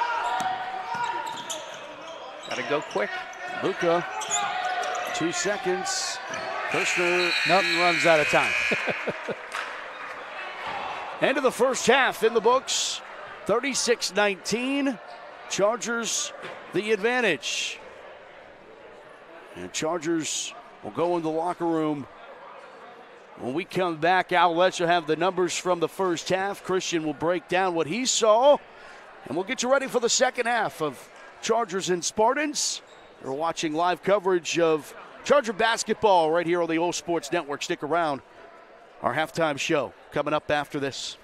Got to go quick. Luca, 2 seconds. Kirshner runs out of time. End of the first half in the books. 36-19. Chargers the advantage. And Chargers will go in the locker room. When we come back, OLSH will have the numbers from the first half. Christian will break down what he saw. And we'll get you ready for the second half of Chargers and Spartans. You're watching live coverage of Charger basketball right here on the OLSH Sports Network. Stick around. Our halftime show coming up after this.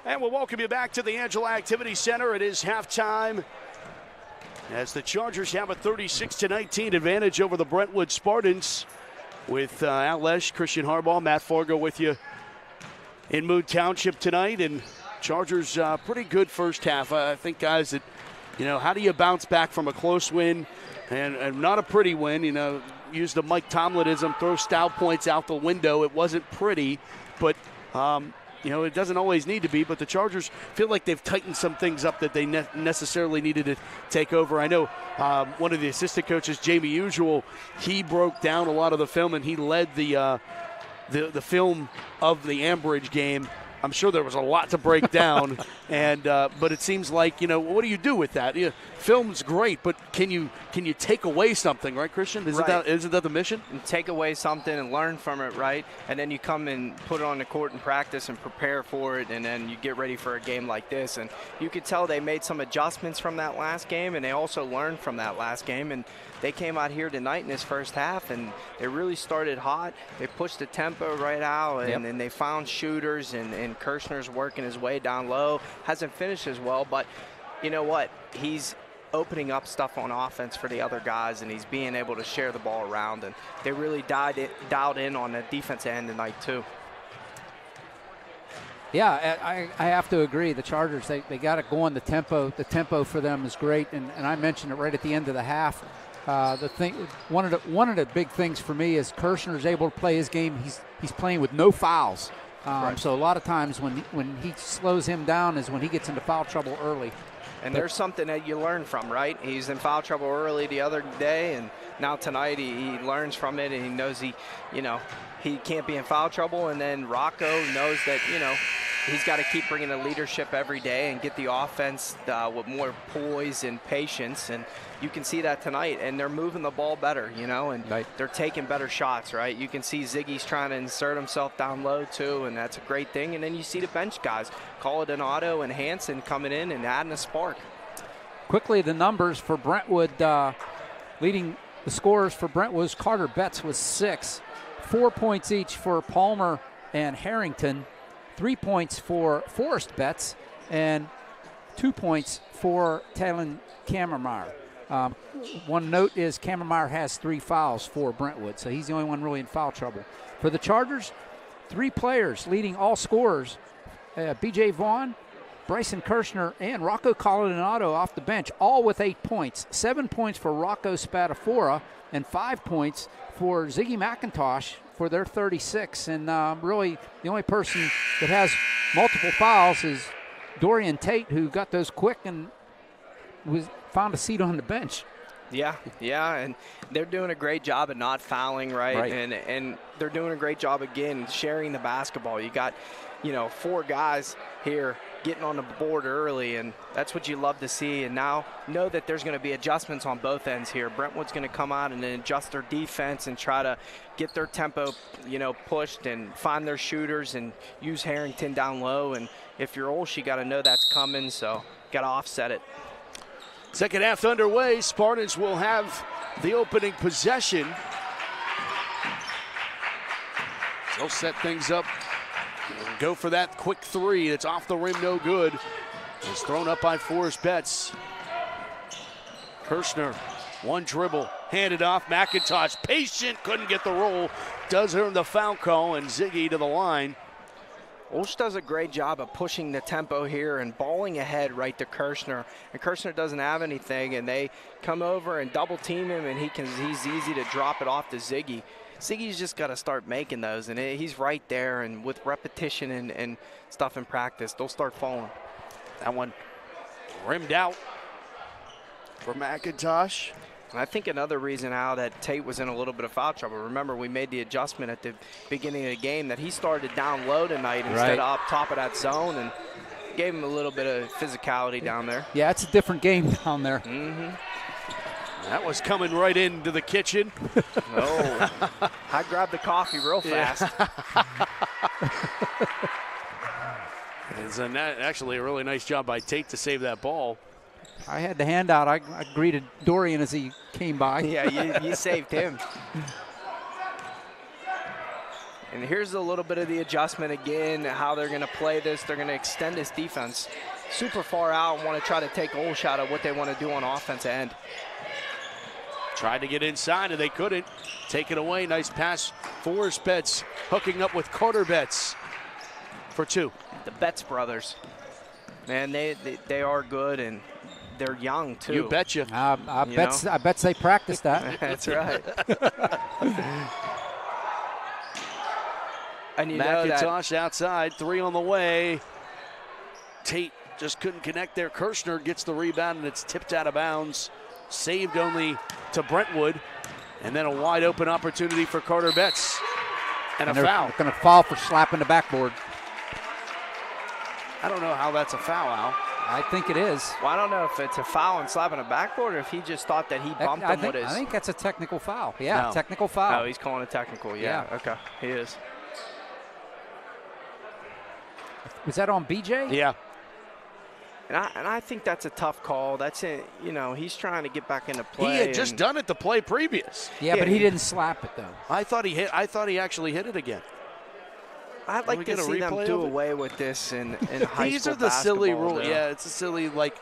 And we'll welcome you back to the Angela Activity Center. It is halftime as the Chargers have a 36-19 advantage over the Brentwood Spartans with OLSH, Christian Harbaugh, Matt Fargo with you in Moon Township tonight. And Chargers pretty good first half. I think, guys, that, how do you bounce back from a close win and not a pretty win? Use the Mike Tomlinism, throw style points out the window. It wasn't pretty, but it doesn't always need to be. But the Chargers feel like they've tightened some things up that they necessarily needed to take over. I know one of the assistant coaches, Jamie Usual, he broke down a lot of the film and he led the film of the Ambridge game. I'm sure there was a lot to break down, but it seems like, what do you do with that? Film's great, but can you take away something, right, Christian? Isn't that the mission? And take away something and learn from it, right? And then you come and put it on the court and practice and prepare for it, and then you get ready for a game like this. And you could tell they made some adjustments from that last game, and they also learned from that last game. And they came out here tonight in this first half, and they really started hot. They pushed the tempo right out, and then they found shooters, and Kirshner's working his way down low. Hasn't finished as well, but you know what? He's opening up stuff on offense for the other guys, and he's being able to share the ball around. And they really dialed in on the defensive end tonight, too. Yeah, I have to agree. The Chargers, they got it going. The tempo for them is great, and I mentioned it right at the end of the half. One of the big things for me is Kirshner's able to play his game. He's playing with no fouls. Right. So a lot of times when he slows him down is when he gets into foul trouble early. And there's something that you learn from, right? He's in foul trouble early the other day, and now tonight he learns from it, and he knows he can't be in foul trouble. And then Rocco knows that, he's got to keep bringing the leadership every day and get the offense with more poise and patience. And you can see that tonight. And they're moving the ball better, and they're taking better shots, right? You can see Ziggy's trying to insert himself down low, too, and that's a great thing. And then you see the bench guys, Colladonado and Hansen coming in and adding a spark. Quickly, the numbers for Brentwood, leading the scorers for Brentwood was Carter Betts with 6. 4 points each for Palmer and Harrington. 3 points for Forrest Betts, and 2 points for Talon Kammermeyer. One note is Kammermeyer has 3 fouls for Brentwood, so he's the only one really in foul trouble. For the Chargers, 3 players leading all scorers, B.J. Vaughn, Bryson Kirshner, and Rocco Colladonado off the bench, all with 8 points. 7 points for Rocco Spadafora, and 5 points for Ziggy McIntosh for their 36. And really, the only person that has multiple fouls is Dorian Tate, who got those quick and found a seat on the bench. Yeah, and they're doing a great job of not fouling, right? And they're doing a great job, again, sharing the basketball. You got, 4 guys here getting on the board early, and that's what you love to see. And now know that there's going to be adjustments on both ends here. Brentwood's going to come out and then adjust their defense and try to get their tempo, pushed and find their shooters and use Harrington down low. And if you're OLSH, you got to know that's coming, so got to offset it. Second half underway. Spartans will have the opening possession. They'll set things up. Go for that quick 3. It's off the rim, no good. It's thrown up by Forrest Betts. Kirshner, one dribble, handed off. McIntosh, patient, couldn't get the roll. Does earn the foul call, and Ziggy to the line. OLSH does a great job of pushing the tempo here and balling ahead right to Kirshner. And Kirshner doesn't have anything, and they come over and double team him, and he's easy to drop it off to Ziggy. Ziggy's just got to start making those, and he's right there, and with repetition and stuff in practice, they'll start falling. That one rimmed out for McIntosh. And I think another reason how that Tate was in a little bit of foul trouble, remember we made the adjustment at the beginning of the game that he started down low tonight instead of up top of that zone, and gave him a little bit of physicality down there. Yeah, it's a different game down there. Mm-hmm. That was coming right into the kitchen. Oh, I grabbed the coffee real fast. It's actually a really nice job by Tate to save that ball. I had the handout. I greeted Dorian as he came by. Yeah, you saved him. And here's a little bit of the adjustment again, how they're going to play this. They're going to extend this defense super far out and want to try to take OLSH out of what they want to do on offensive end. Tried to get inside, and they couldn't. Take it away. Nice pass. Forrest Betts hooking up with Carter Betts for 2. The Betts brothers. Man, they are good, and they're young too. You betcha. I bet they practice that. That's right. And you know that McIntosh outside, 3 on the way. Tate just couldn't connect there. Kirshner gets the rebound, and it's tipped out of bounds. Saved only to Brentwood. And then a wide open opportunity for Carter Betts. And a foul. Going to foul for slapping the backboard. I don't know how that's a foul, Al. I think it is. Well, I don't know if it's a foul and slapping a backboard or if he just thought that he bumped him with his. I think that's a technical foul. Yeah, No. technical foul. Oh, he's calling it technical. Yeah. Okay, he is. Was that on BJ? Yeah. And I think that's a tough call. That's it. You know, he's trying to get back into play. He had just done it the play previous. Yeah, but he didn't slap it though. I thought he actually hit it again. I'd like to see them do away with this in high school. These are the silly rules. Though. Yeah, it's a silly, like.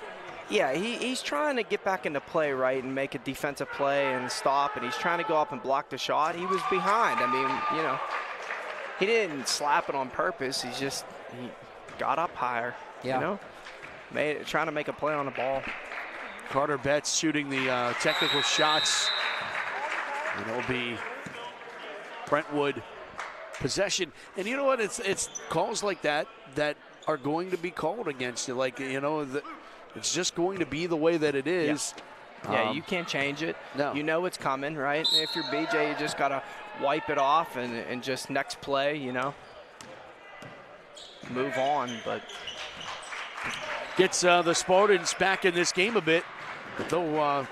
Yeah, he's trying to get back into play, right, and make a defensive play and stop, and he's trying to go up and block the shot. He was behind. I mean, you know, he didn't slap it on purpose. He got up higher. Yeah. You know, trying to make a play on the ball. Carter Betts shooting the technical shots. And it'll be Brentwood possession. And you know what? It's calls like that are going to be called against you. Like, you know, it's just going to be the way that it is. Yeah, you can't change it. No. You know it's coming, right? If you're BJ, you just got to wipe it off and just next play, you know, move on. But gets the Spartans back in this game a bit. They'll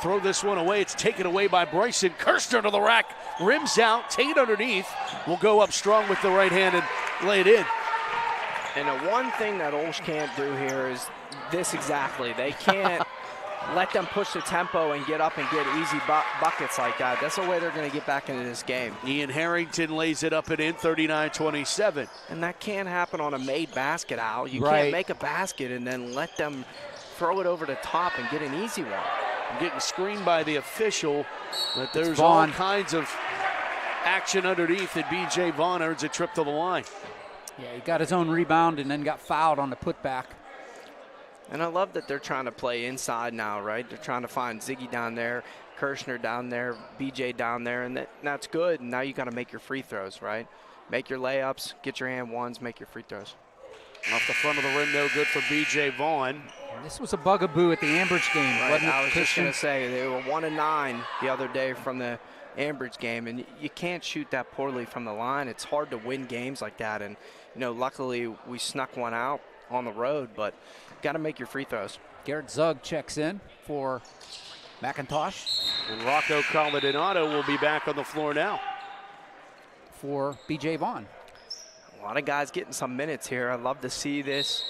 throw this one away. It's taken away by Bryson. Kirster to the rack. Rims out. Tate underneath. Will go up strong with the right hand and lay it in. And the one thing that OLSH can't do here is this exactly. They can't let them push the tempo and get up and get easy buckets like that. That's the way they're going to get back into this game. Ian Harrington lays it up and in, 39-27. And that can't happen on a made basket, Al. You Right. can't make a basket and then let them throw it over the top and get an easy one. I'm getting screened by the official, but there's Vaughn. all kinds of action underneath, and B.J. Vaughn earns a trip to the line. Yeah, he got his own rebound and then got fouled on the putback. And I love that they're trying to play inside now, right? They're trying to find Ziggy down there, Kirshner down there, BJ down there, and that's good. And now you got to make your free throws, right? Make your layups, get your and ones, make your free throws. Off the front of the rim, no good for B.J. Vaughn. This was a bugaboo at the Ambridge game, Right, wasn't it? I was just Christian? going to say, they were 1-9 the other day from the Ambridge game, and you can't shoot that poorly from the line. It's hard to win games like that, and, you know, luckily we snuck one out on the road, but got to make your free throws. Garrett Zug checks in for McIntosh And Rocco Coladinato will be back on the floor now. for B.J. Vaughn. A lot of guys getting some minutes here. I love to see this.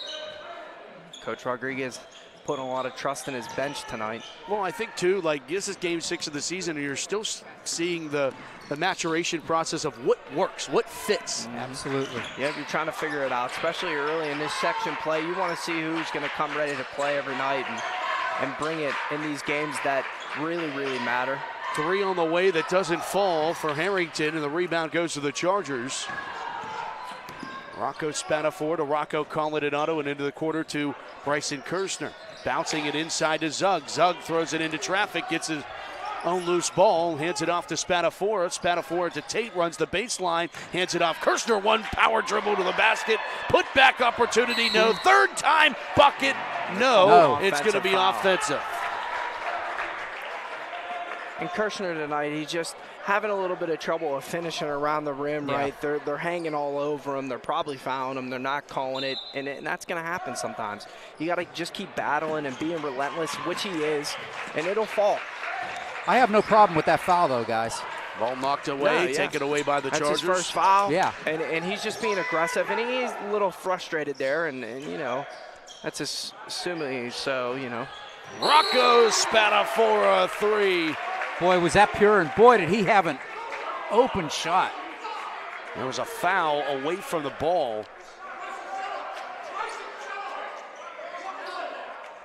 Coach Rodriguez putting a lot of trust in his bench tonight. Well, I think, too, like, this is game 6 of the season, and you're still seeing the maturation process of what works, what fits. Absolutely. Yeah, you're trying to figure it out, especially early in this section play. You want to see who's going to come ready to play every night and bring it in these games that really, really matter. 3 on the way that doesn't fall for Harrington, and the rebound goes to the Chargers. Rocco Spatafor to Rocco Coladinato, and into the quarter to Bryson Kirshner. Bouncing it inside to Zug. Zug throws it into traffic, gets his own loose ball, hands it off to Spatafor. Spatafor to Tate, runs the baseline, hands it off. Kirshner, one power dribble to the basket. Put back opportunity, no. Third time bucket, no. It's going to be offensive. And Kirshner tonight, he's just having a little bit of trouble of finishing around the rim, right? They're hanging all over him. They're probably fouling him. They're not calling it, and that's going to happen sometimes. You got to just keep battling and being relentless, which he is, and it'll fall. I have no problem with that foul, though, guys. Ball knocked away, taken away by the Chargers. That's his first foul. Yeah. And he's just being aggressive, and he's a little frustrated there, and you know, that's assuming so, you know. Rocco Spatafor, 3. Boy, was that pure, and boy, did he have an open shot. There was a foul away from the ball.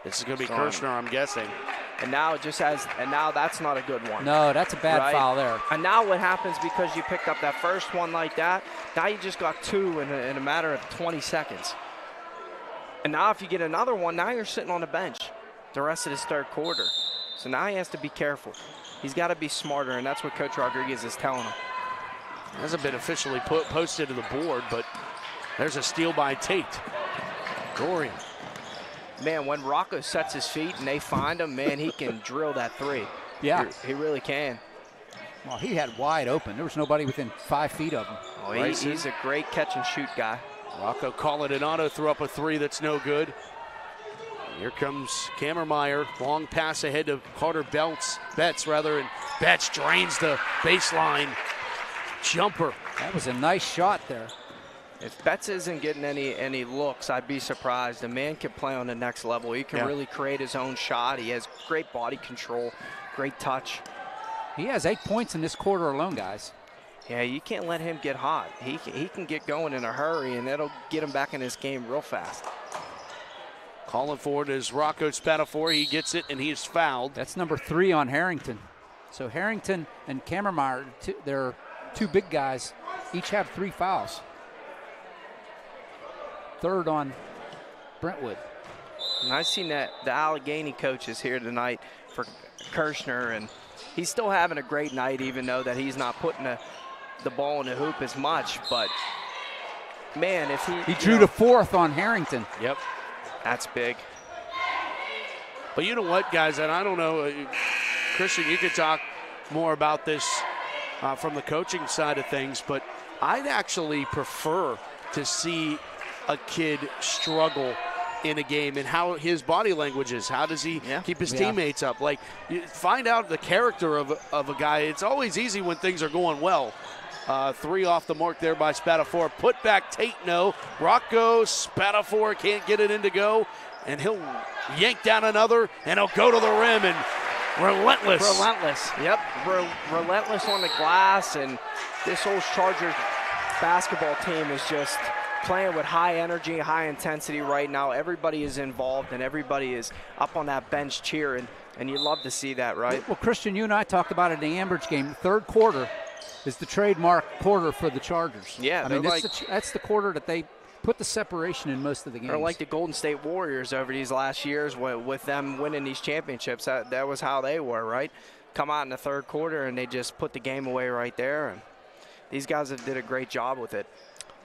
This is going to be Kirshner, I'm guessing. And now now that's not a good one. No, that's a bad foul there. And now what happens, because you picked up that first one like that, now you just got 2 in a matter of 20 seconds. And now if you get another one, now you're sitting on the bench the rest of this third quarter. So now he has to be careful. He's got to be smarter, and that's what Coach Rodriguez is telling him. Hasn't been officially posted to the board, but there's a steal by Tate. Dorian. Man, when Rocco sets his feet and they find him, man, he can drill that three. Yeah. He really can. Well, he had wide open. There was nobody within 5 feet of him. Oh, he's a great catch and shoot guy. Rocco Coladinato threw up a three that's no good. Here comes Kammermeyer. Long pass ahead to Carter Betts, and Betts drains the baseline jumper. That was a nice shot there. If Betts isn't getting any looks, I'd be surprised. The man can play on the next level. He can really create his own shot. He has great body control, great touch. He has 8 points in this quarter alone, guys. Yeah, you can't let him get hot. He can get going in a hurry, and that'll get him back in this game real fast. Calling for it is Rocco Spatafor. He gets it, and he is fouled. That's number 3 on Harrington. So Harrington and Kammermeyer, they're 2 big guys, each have 3 fouls. 3rd on Brentwood. And I've seen that the Allegheny coach is here tonight for Kirshner, and he's still having a great night, even though that he's not putting the ball in the hoop as much. But man, if he drew the 4th on Harrington. Yep, that's big. But you know what, guys, and I don't know, Christian, you could talk more about this from the coaching side of things, but I'd actually prefer to see a kid struggle in a game and how his body language is. How does he keep his teammates up? Like, you find out the character of a guy. It's always easy when things are going well. 3 off the mark there by Spatafor. Put back Tate, no. Rocco Spatafor can't get it in to go, and he'll yank down another, and he'll go to the rim, and relentless. Yep, relentless on the glass, and this OLSH Chargers basketball team is just playing with high energy, high intensity right now. Everybody is involved, and everybody is up on that bench cheering, and you love to see that, right? Well, Christian, you and I talked about it in the Ambridge game. 3rd quarter is the trademark quarter for the Chargers. Yeah, I mean, that's the quarter that they put the separation in most of the games. They're like the Golden State Warriors over these last years with them winning these championships. That was how they were, right? Come out in the 3rd quarter, and they just put the game away right there, and these guys did a great job with it.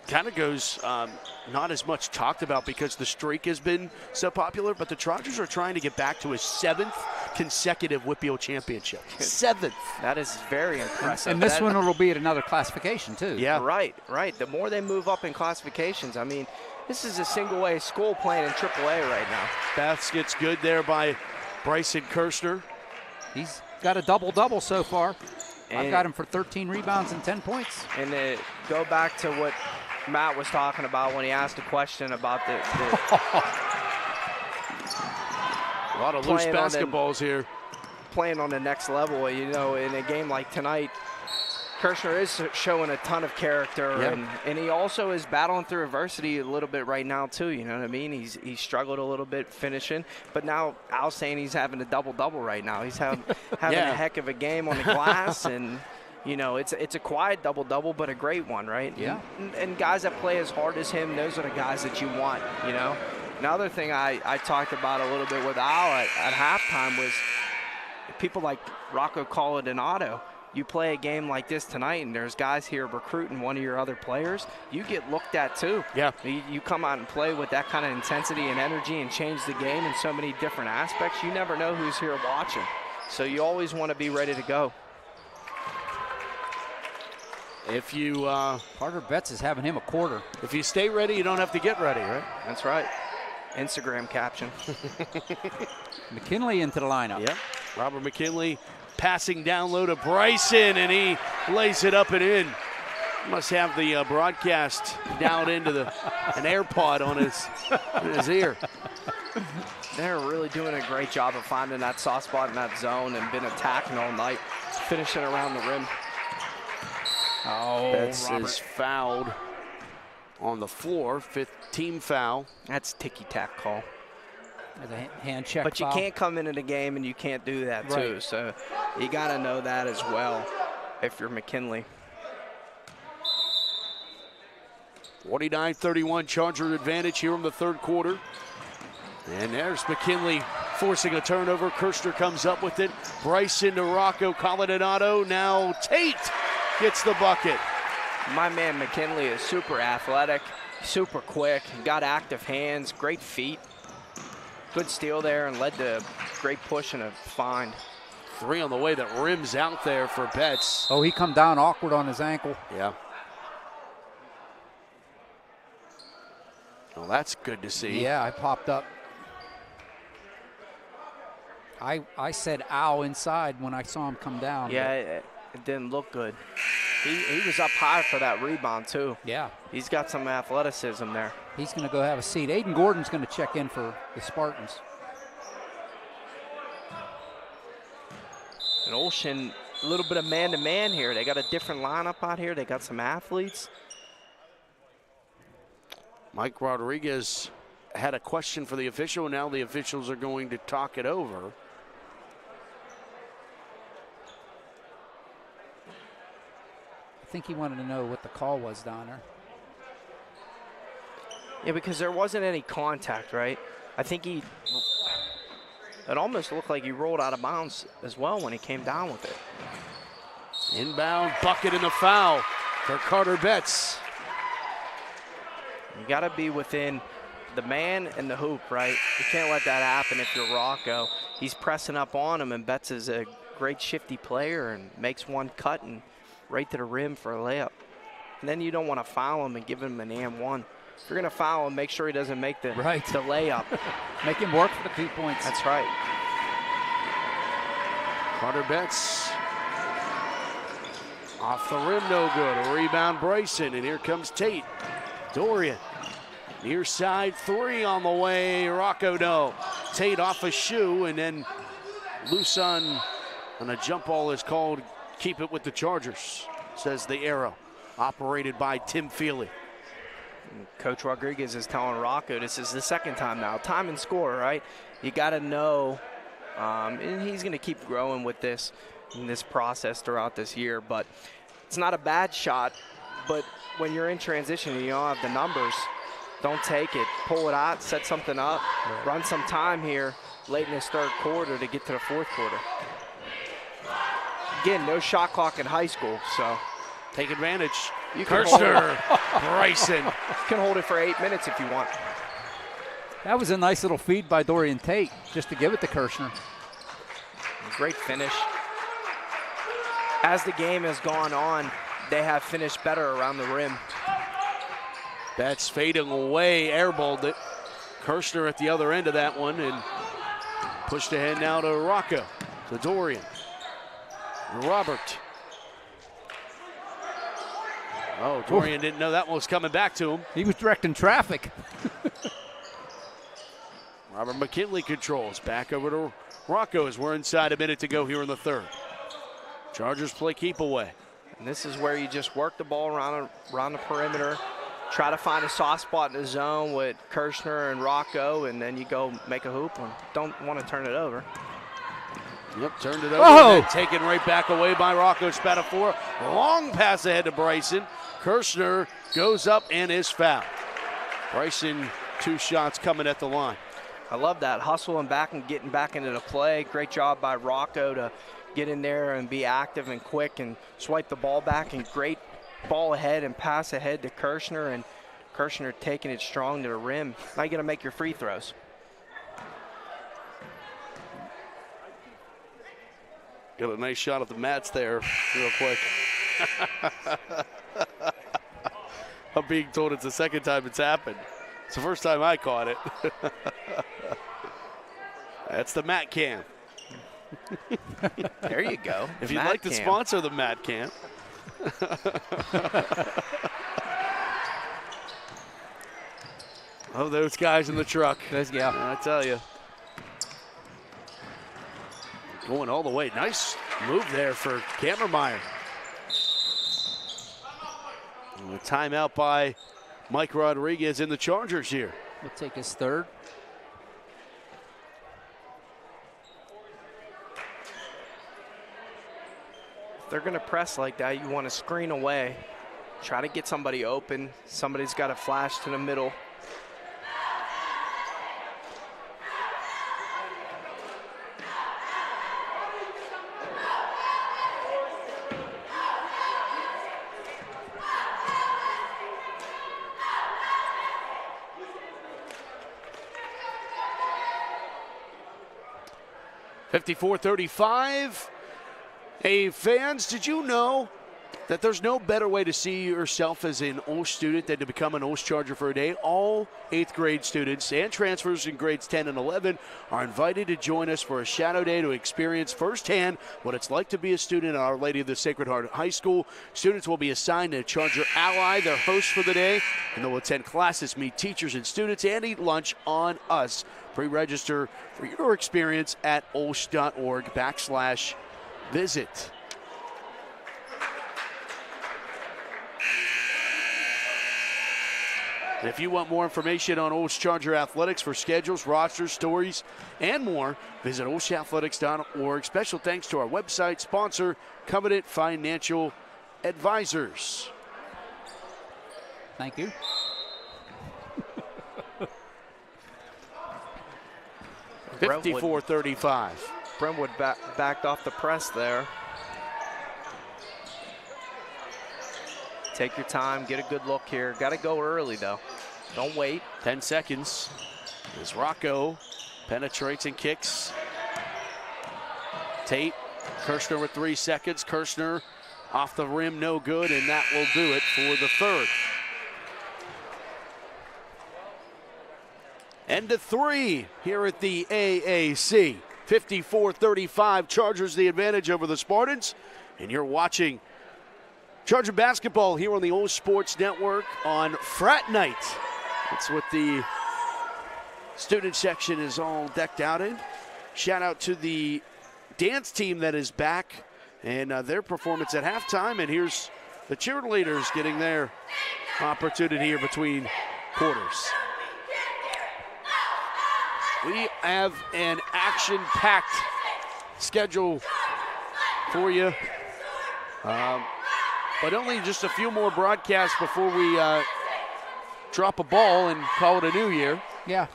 Kind of goes not as much talked about because the streak has been so popular, but the Chargers are trying to get back to a 7th consecutive WPIAL championship. 7th. That is very impressive. And this one will be at another classification, too. Yeah. Right. The more they move up in classifications, I mean, this is a single-A school playing in AAA right now. Basket's good there by Bryson Kirshner. He's got a double-double so far. And I've got him for 13 rebounds and 10 points. And go back to what Matt was talking about when he asked a question about the a lot of loose basketballs here. Playing on the next level, you know, in a game like tonight, Kirshner is showing a ton of character, and he also is battling through adversity a little bit right now too. You know what I mean? He's struggled a little bit finishing, but now Al's saying he's having a double-double right now. He's having a heck of a game on the glass, and you know it's a quiet double-double, but a great one, right? Yeah. And guys that play as hard as him, those are the guys that you want. You know. Another thing I talked about a little bit with Al at halftime was people like Rocco Coladinato. You play a game like this tonight, and there's guys here recruiting one of your other players, you get looked at too. Yeah. You come out and play with that kind of intensity and energy and change the game in so many different aspects. You never know who's here watching. So you always want to be ready to go. If you Carter Betts is having him a quarter. If you stay ready, you don't have to get ready, right? That's right. Instagram caption. McKinley into the lineup. Yeah. Robert McKinley passing down low to Bryson, and he lays it up and in. Must have the broadcast down into an AirPod on his ear. They're really doing a great job of finding that soft spot in that zone and been attacking all night, finishing around the rim. Oh, Betts is fouled on the floor, 5th team foul. That's ticky-tack call. A hand check But foul. you can't come into the game and you can't do that too. So you got to know that as well if you're McKinley. 49-31 Charger advantage here in the 3rd quarter. And there's McKinley forcing a turnover. Kirshner comes up with it. Bryson to Rocco Coladinato. Now Tate gets the bucket. My man McKinley is super athletic, super quick, got active hands, great feet. Good steal there and led to a great push and a find. 3 on the way that rims out there for Betts. Oh, he come down awkward on his ankle. Yeah. Well, that's good to see. Yeah, I popped up. I said ow inside when I saw him come down. Yeah, it didn't look good. He was up high for that rebound too. Yeah. He's got some athleticism there. He's going to go have a seat. Aiden Gordon's going to check in for the Spartans. And Olshin, a little bit of man-to-man here. They got a different lineup out here. They got some athletes. Mike Rodriguez had a question for the official. Now the officials are going to talk it over. I think he wanted to know what the call was down there. Yeah, because there wasn't any contact, right? I think it almost looked like he rolled out of bounds as well when he came down with it. Inbound bucket and the foul for Carter Betts. You got to be within the man and the hoop, right? You can't let that happen if you're Rocco. He's pressing up on him, and Betts is a great shifty player and makes one cut and right to the rim for a layup. And then you don't want to foul him and give him an and one. If you're going to foul him, make sure he doesn't make the layup. Make him work for the 2 points. That's right. Carter Betts off the rim, no good. A rebound, Bryson, and here comes Tate. Dorian, near side 3 on the way. Rocco, no. Tate off a shoe, and then loose on a jump ball is called. Keep it with the Chargers, says the arrow. Operated by Tim Feely. Coach Rodriguez is telling Rocco this is the second time now. Time and score, right? You got to know, and he's going to keep growing with this in this process throughout this year. But it's not a bad shot. But when you're in transition and you don't have the numbers, don't take it. Pull it out, set something up, run some time here late in this third quarter to get to the fourth quarter. Again, no shot clock in high school, so take advantage. You can Kirshner, Bryson. You can hold it for 8 minutes if you want. That was a nice little feed by Dorian Tate, just to give it to Kirshner. Great finish. As the game has gone on, they have finished better around the rim. Betts fading away, airballed it. Kirshner at the other end of that one and pushed ahead now to Rocco, to Dorian. Robert. Oh, Dorian didn't know that one was coming back to him. He was directing traffic. Robert McKinley controls. Back over to Rocco as we're inside a minute to go here in the third. Chargers play keep away. And this is where you just work the ball around the perimeter, try to find a soft spot in the zone with Kirshner and Rocco, and then you go make a hoop and don't want to turn it over. Yep, turned it over. Oh! Taken right back away by Rocco Spatafor. Long pass ahead to Bryson. Kirshner goes up and is fouled. Bryson, 2 shots coming at the line. I love that, hustling back and getting back into the play. Great job by Rocco to get in there and be active and quick and swipe the ball back, and great ball ahead and pass ahead to Kirshner, and Kirshner taking it strong to the rim. Now you got to make your free throws. Got a nice shot at the mats there real quick. I'm being told it's the second time it's happened. It's the first time I caught it. That's the mat cam. There you go. If you'd like to sponsor the mat cam. Oh, those guys in the truck. Yeah. I tell you. Going all the way. Nice move there for Kammermeyer. A timeout by Mike Rodriguez in the Chargers here. He'll take his third. If they're going to press like that, you want to screen away. Try to get somebody open. Somebody's got to flash to the middle. 54-35. Hey, fans, did you know that there's no better way to see yourself as an OLSH student than to become an OLSH Charger for a day? All 8th grade students and transfers in grades 10 and 11 are invited to join us for a shadow day to experience firsthand what it's like to be a student at Our Lady of the Sacred Heart High School. Students will be assigned a Charger ally, their host for the day, and they'll attend classes, meet teachers and students, and eat lunch on us. Pre-register for your experience at olsh.org/visit. And if you want more information on OLSH Charger Athletics for schedules, rosters, stories, and more, visit olshathletics.org. Special thanks to our website sponsor, Covenant Financial Advisors. Thank you. 54-35. Brentwood backed off the press there. Take your time, get a good look here. Got to go early, though. Don't wait. 10 seconds as Rocco penetrates and kicks. Tate, Kirshner with 3 seconds. Kirshner off the rim, no good, and that will do it for the third. End of 3 here at the AAC. 54-35, Chargers the advantage over the Spartans. And you're watching Charger basketball here on the OLSH Sports Network on Frat Night. That's what the student section is all decked out in. Shout out to the dance team that is back and their performance at halftime. And here's the cheerleaders getting their opportunity here between quarters. We have an action-packed schedule for you. But only just a few more broadcasts before we drop a ball and call it a new year. Yeah.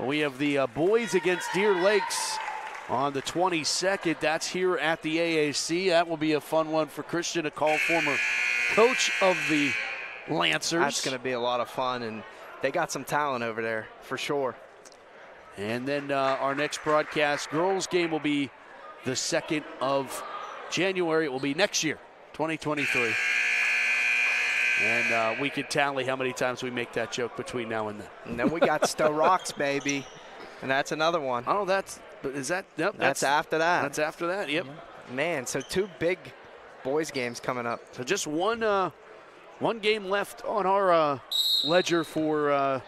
We have the boys against Deer Lakes on the 22nd. That's here at the AAC. That will be a fun one for Christian to call, former coach of the Lancers. That's going to be a lot of fun, and they got some talent over there for sure. And then our next broadcast, girls game, will be the 2nd of January. It will be next year, 2023. And we can tally how many times we make that joke between now and then. And then we got Stowe Rocks, baby. And that's another one. Oh, is that? Yep, that's after that. That's after that, yep. Man, so 2 big boys games coming up. So just one game left on our ledger for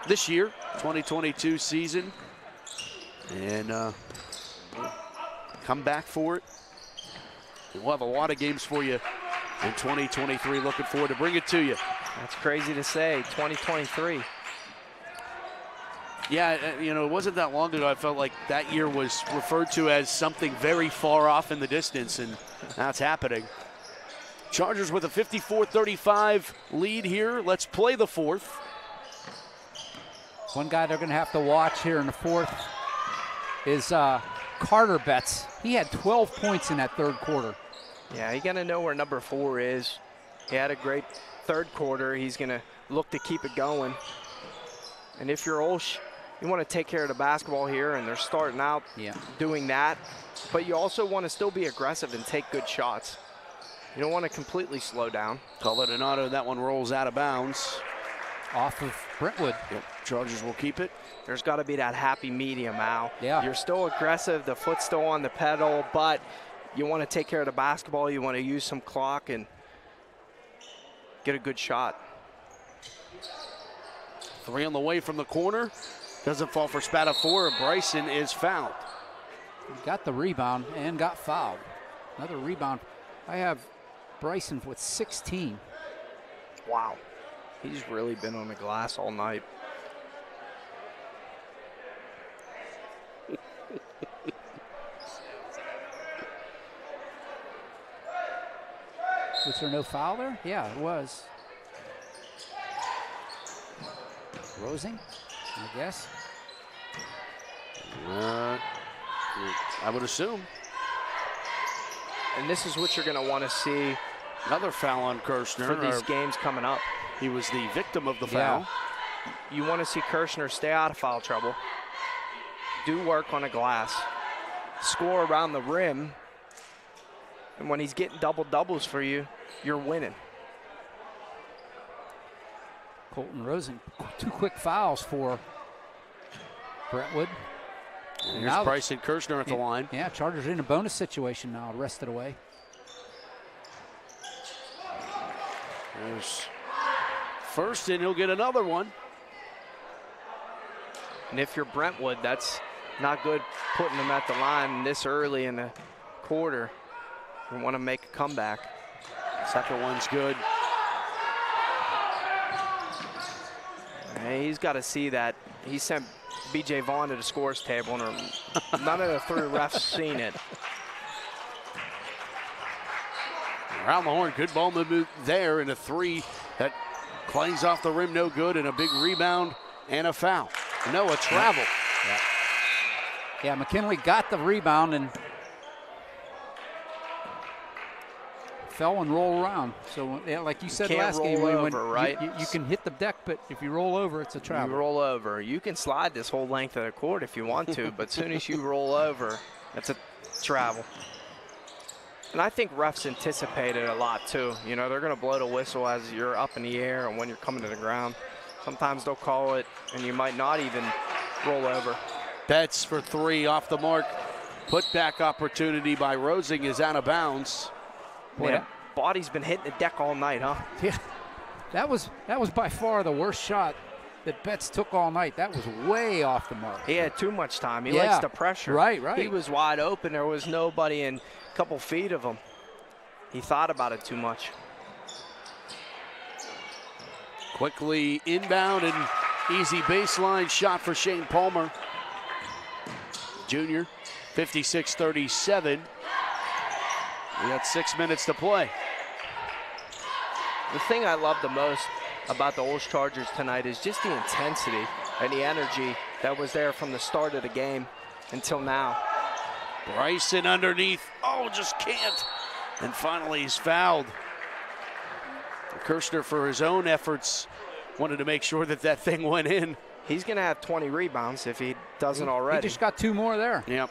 this year, 2022 season. And come back for it. We'll have a lot of games for you in 2023. Looking forward to bring it to you. That's crazy to say, 2023. Yeah, you know, it wasn't that long ago I felt like that year was referred to as something very far off in the distance, and that's happening. Chargers with a 54-35 lead here. Let's play the 4th. One guy they're going to have to watch here in the 4th is Carter Betts. He had 12 points in that 3rd quarter. Yeah, you got to know where number 4 is. He had a great 3rd quarter. He's going to look to keep it going. And if you're OLSH, you want to take care of the basketball here, and they're starting out doing that. But you also want to still be aggressive and take good shots. You don't want to completely slow down. Call it an auto. That one rolls out of bounds. Off of Brentwood. Yep, Chargers will keep it. There's got to be that happy medium, Al. Yeah. You're still aggressive, the foot's still on the pedal, but you want to take care of the basketball. You want to use some clock and get a good shot. 3 on the way from the corner. Doesn't fall for Spadafore. Bryson is fouled. Got the rebound and got fouled. Another rebound. I have Bryson with 16. Wow. He's really been on the glass all night. Was there no foul there? Yeah, it was. Rosing, I guess. I would assume. And this is what you're going to want to see. Another foul on Kirshner. For these games coming up. He was the victim of the foul. You want to see Kirshner stay out of foul trouble. do work on a glass, score around the rim, and when he's getting double-doubles for you, you're winning. Colton Rosen, 2 quick fouls for Brentwood. Here's Now- Bryson Kirshner at the line. Yeah, Chargers in a bonus situation now, wrested away. There's first, and he'll get another one. And if you're Brentwood, that's not good putting them at the line this early in the quarter. You want to make a comeback. Second one's good. And he's got to see that. He sent B.J. Vaughn to the scores table, and none of the 3 refs seen it. Around the horn, good ball move there, and a 3 that clangs off the rim, no good, and a big rebound and a foul. No, a travel. Yeah, McKinley got the rebound and fell and rolled around. So, yeah, like you said can't last game, roll when over, right? you can hit the deck, but if you roll over, it's a travel. You roll over. You can slide this whole length of the court if you want to, but as soon as you roll over, that's a travel. And I think refs anticipate it a lot too. You know, they're going to blow the whistle as you're up in the air and when you're coming to the ground. Sometimes they'll call it, and you might not even roll over. Betts for 3 off the mark. Put back opportunity by Rosing is out of bounds. Boy, Man, body's been hitting the deck all night, huh? Yeah, that was by far the worst shot that Betts took all night. That was way off the mark. He had too much time. He Yeah, likes the pressure. right. He was wide open. There was nobody in a couple feet of him. He thought about it too much. Quickly inbound and easy baseline shot for Shane Palmer. Junior, 56-37. We got 6 minutes to play. The thing I love the most about the OLSH Chargers tonight is just the intensity and the energy that was there from the start of the game until now. Bryson underneath. Oh, just can't. And finally he's fouled. Kirshner, for his own efforts, wanted to make sure that that thing went in. He's going to have 20 rebounds if he doesn't already. He just got 2 more there. Yep.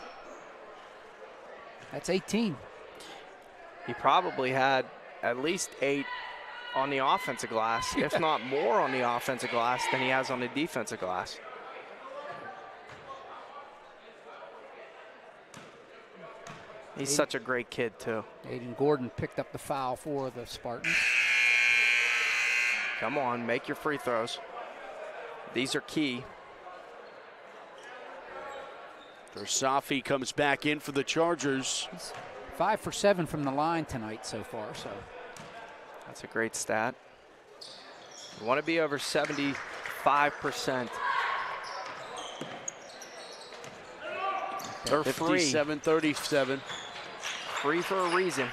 That's 18. He probably had at least 8 on the offensive glass, if not more on the offensive glass than he has on the defensive glass. He's such a great kid, too. Aiden Gordon picked up the foul for the Spartans. Come on, make your free throws. These are key. Versafi comes back in for the Chargers. He's 5 for 7 from the line tonight so far. So that's a great stat. You want to be over 75%. They're free. 57-37. Free for a reason.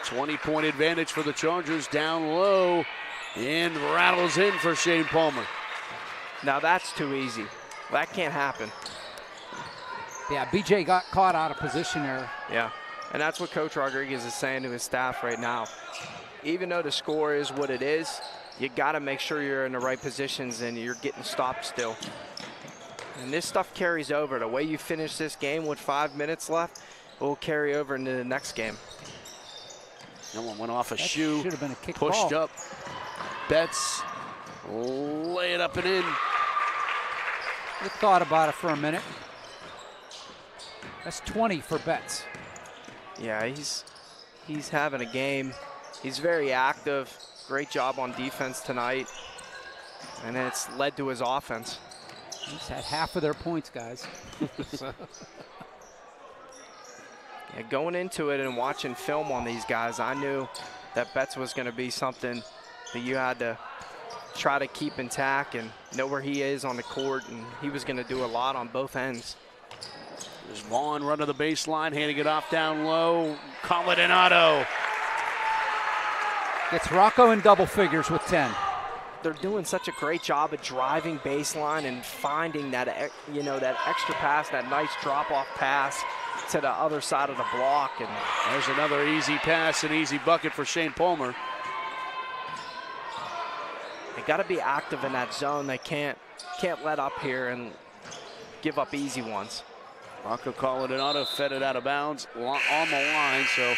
20-point advantage for the Chargers down low. And rattles in for Shane Palmer. Now that's too easy. That can't happen. yeah, BJ got caught out of position there. Yeah, and that's what Coach Rodriguez is saying to his staff right now. Even though the score is what it is, you got to make sure you're in the right positions and you're getting stopped still. And this stuff carries over. The way you finish this game with 5 minutes left will carry over into the next game. No one went off a That shoe. should have been a kick Pushed ball. up. Betts lay it up and in. We thought about it for a minute. That's 20 for Betts. Yeah, he's having a game. He's very active. Great job on defense tonight. And it's led to his offense. He's had half of their points, guys. Yeah, going into it and watching film on these guys, I knew that Betts was going to be something that you had to try to keep intact and know where he is on the court, and he was going to do a lot on both ends. There's Vaughn running the baseline, handing it off down low. Colladinato. Gets Rocco in double figures with 10. They're doing such a great job at driving baseline and finding that, you know, that extra pass, that nice drop-off pass to the other side of the block. And There's another easy pass, an easy bucket for Shane Palmer. they got to be active in that zone. They can't let up here and give up easy ones. Rocco calling it auto, fed it out of bounds on the line, so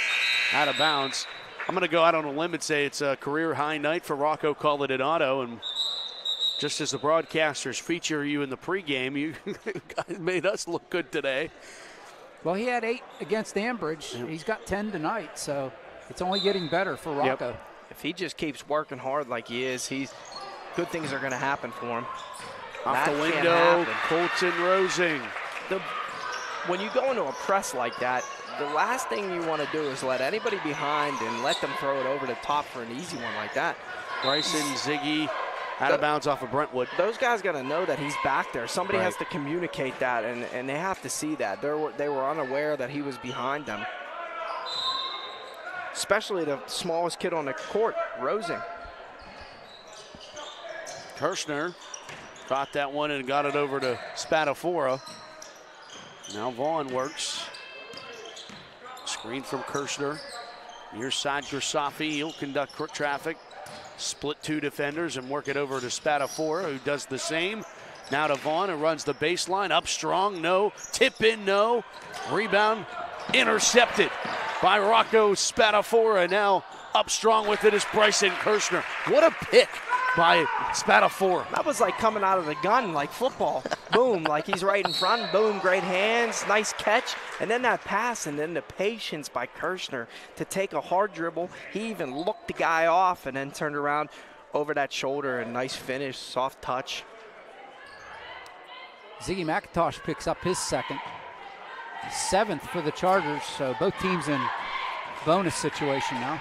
out of bounds. I'm going to go out on a limb and say it's a career high night for Rocco calling it auto, and just as the broadcasters feature you in the pregame, you guys made us look good today. Well, he had 8 against Ambridge. Yep. He's got 10 tonight, so it's only getting better for Rocco. Yep. If he just keeps working hard like he is, good things are going to happen for him. Off the window, Colton Rosing. When you go into a press like that, the last thing you want to do is let anybody behind and let them throw it over the top for an easy one like that. Bryson, Ziggy, out of bounds off of Brentwood. Those guys got to know that he's back there. Somebody has to communicate that, and they have to see that. They were unaware that he was behind them. Especially the smallest kid on the court, Rosing. Kirshner caught that one and got it over to Spadafora. Now Vaughn works. Screen from Kirshner. Near side Gersafi, he'll conduct traffic. Split 2 defenders and work it over to Spadafora, who does the same. Now to Vaughn, who runs the baseline. Up strong, no. Tip in, no. Rebound intercepted by Rocco Spadafora. Now up strong with it is Bryson Kirshner. What a pick by Spadafora. That was like coming out of the gun, like football. Boom, like he's right in front. Boom, great hands, nice catch. And then that pass, and then the patience by Kirshner to take a hard dribble. He even looked the guy off and then turned around over that shoulder. And nice finish, soft touch. Ziggy McIntosh picks up his second. 7th for the Chargers, so both teams in bonus situation now.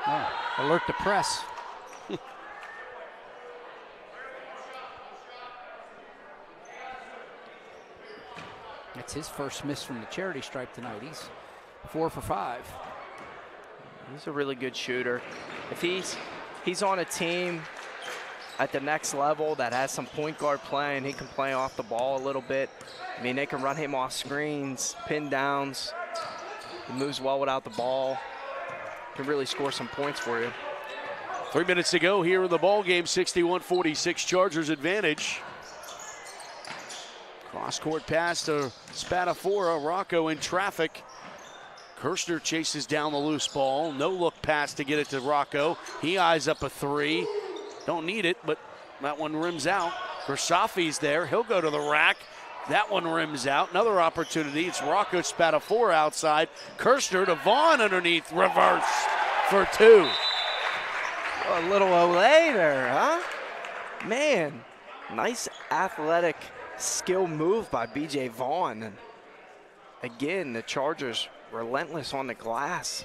Oh, alert the press. That's his first miss from the charity stripe tonight. He's 4 for 5. He's a really good shooter. If he's on a team at the next level that has some point guard playing, he can play off the ball a little bit. I mean, they can run him off screens, pin downs. He moves well without the ball. Can really score some points for you. 3 minutes to go here in the ball game. 61-46 Chargers advantage. Cross-court pass to Spadafora. Rocco in traffic. Kirshner chases down the loose ball. No look pass to get it to Rocco. He eyes up a 3. Don't need it, but that one rims out. Gersafi's there. He'll go to the rack. That one rims out. Another opportunity. It's Rocco Spadafora outside. Kirshner to Vaughn underneath. Reverse for 2. A little Olay there, huh? Man, nice athletic skill move by B.J. Vaughn. And again, the Chargers relentless on the glass.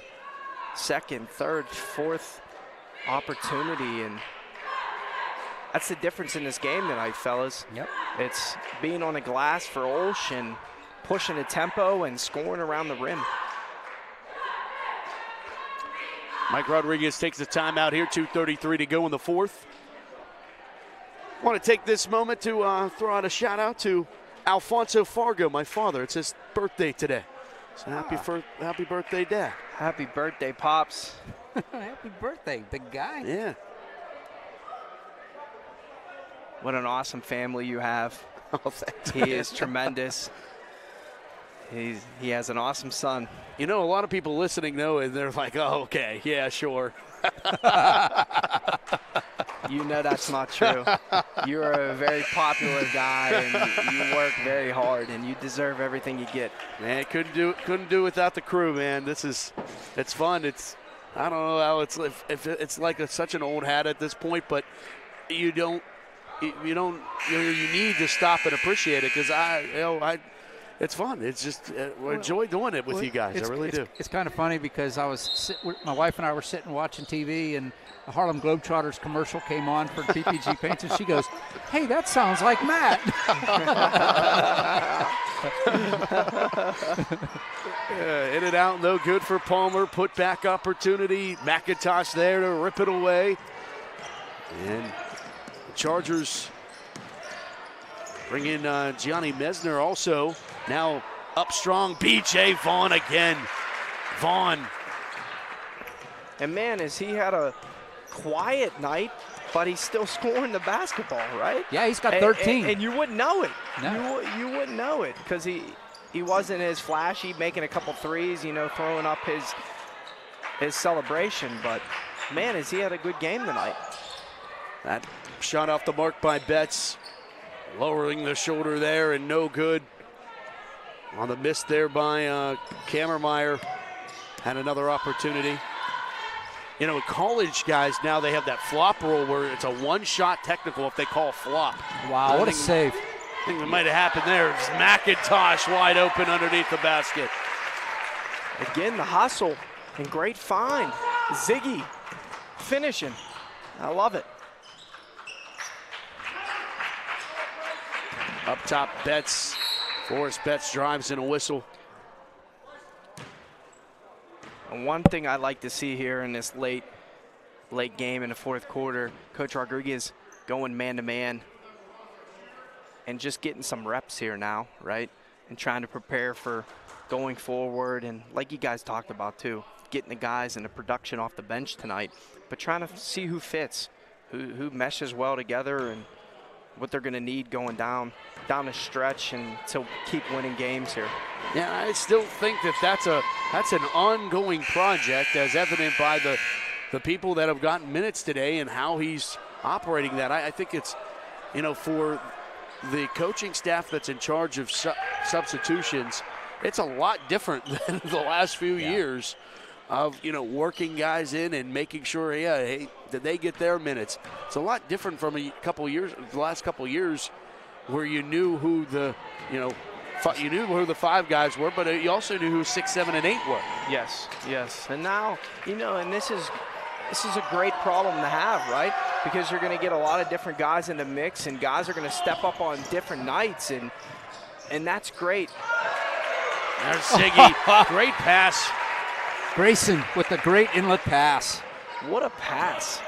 2nd, 3rd, 4th opportunity, and that's the difference in this game tonight, fellas. Yep. It's being on the glass for OLSH and pushing the tempo and scoring around the rim. Mike Rodriguez takes the timeout here. 2:33 to go in the 4th. I want to take this moment to throw out a shout out to Alfonso Fargo, my father. It's his birthday today. So happy birthday, Dad. Happy birthday, Pops. Happy birthday, big guy. Yeah. What an awesome family you have. Oh, thanks. He is tremendous. He has an awesome son. You know, a lot of people listening know, and they're like, oh, okay, yeah, sure. You know that's not true. You're a very popular guy, and you work very hard, and you deserve everything you get. Man, couldn't do without the crew, man. It's fun. I don't know how if it's like such an old hat at this point, but you need to stop and appreciate it, because it's fun. It's just I enjoy doing it with you guys. I really do. It's kind of funny because my wife and I were sitting watching TV, and the Harlem Globetrotters commercial came on for PPG Paints, and she goes, "Hey, that sounds like Matt." In and out, no good for Palmer. Put back opportunity. McIntosh there to rip it away. And the Chargers bring in Gianni Mesner also. Now up strong, B.J. Vaughn again. Vaughn. And man, has he had a quiet night but he's still scoring the basketball, right? Yeah, he's got 13. And you wouldn't know it. No. You wouldn't know it because he wasn't as flashy, making a couple threes, throwing up his celebration. But, man, has he had a good game tonight. That shot off the mark by Betts, lowering the shoulder there and no good. On the miss there by Kammermeyer. Had another opportunity. College guys now, they have that flop rule where it's a one-shot technical if they call flop. Wow, what a save. I think that might have happened there. It's McIntosh wide open underneath the basket. Again, the hustle and great find. Ziggy finishing. I love it. Up top, Betts. Forrest Betts drives in a whistle. And one thing I like to see here in this late game in the fourth quarter, Coach Rodriguez going man-to-man and just getting some reps here now, right? And trying to prepare for going forward. And like you guys talked about too, getting the guys and the production off the bench tonight, but trying to see who fits, who meshes well together and what they're going to need going down the stretch and to keep winning games here. Yeah, I still think that's an ongoing project, as evident by the people that have gotten minutes today and how he's operating that. I think it's, for the coaching staff that's in charge of substitutions, it's a lot different than the last few years of, working guys in and making sure, hey, did they get their minutes? It's a lot different from the last couple of years where you knew who the five guys were, but you also knew who 6, 7, and 8 were. Yes. And now, and this is a great problem to have, right? Because you're going to get a lot of different guys in the mix, and guys are going to step up on different nights, and that's great. There's Ziggy. Great pass. Grayson with a great inlet pass. What a pass.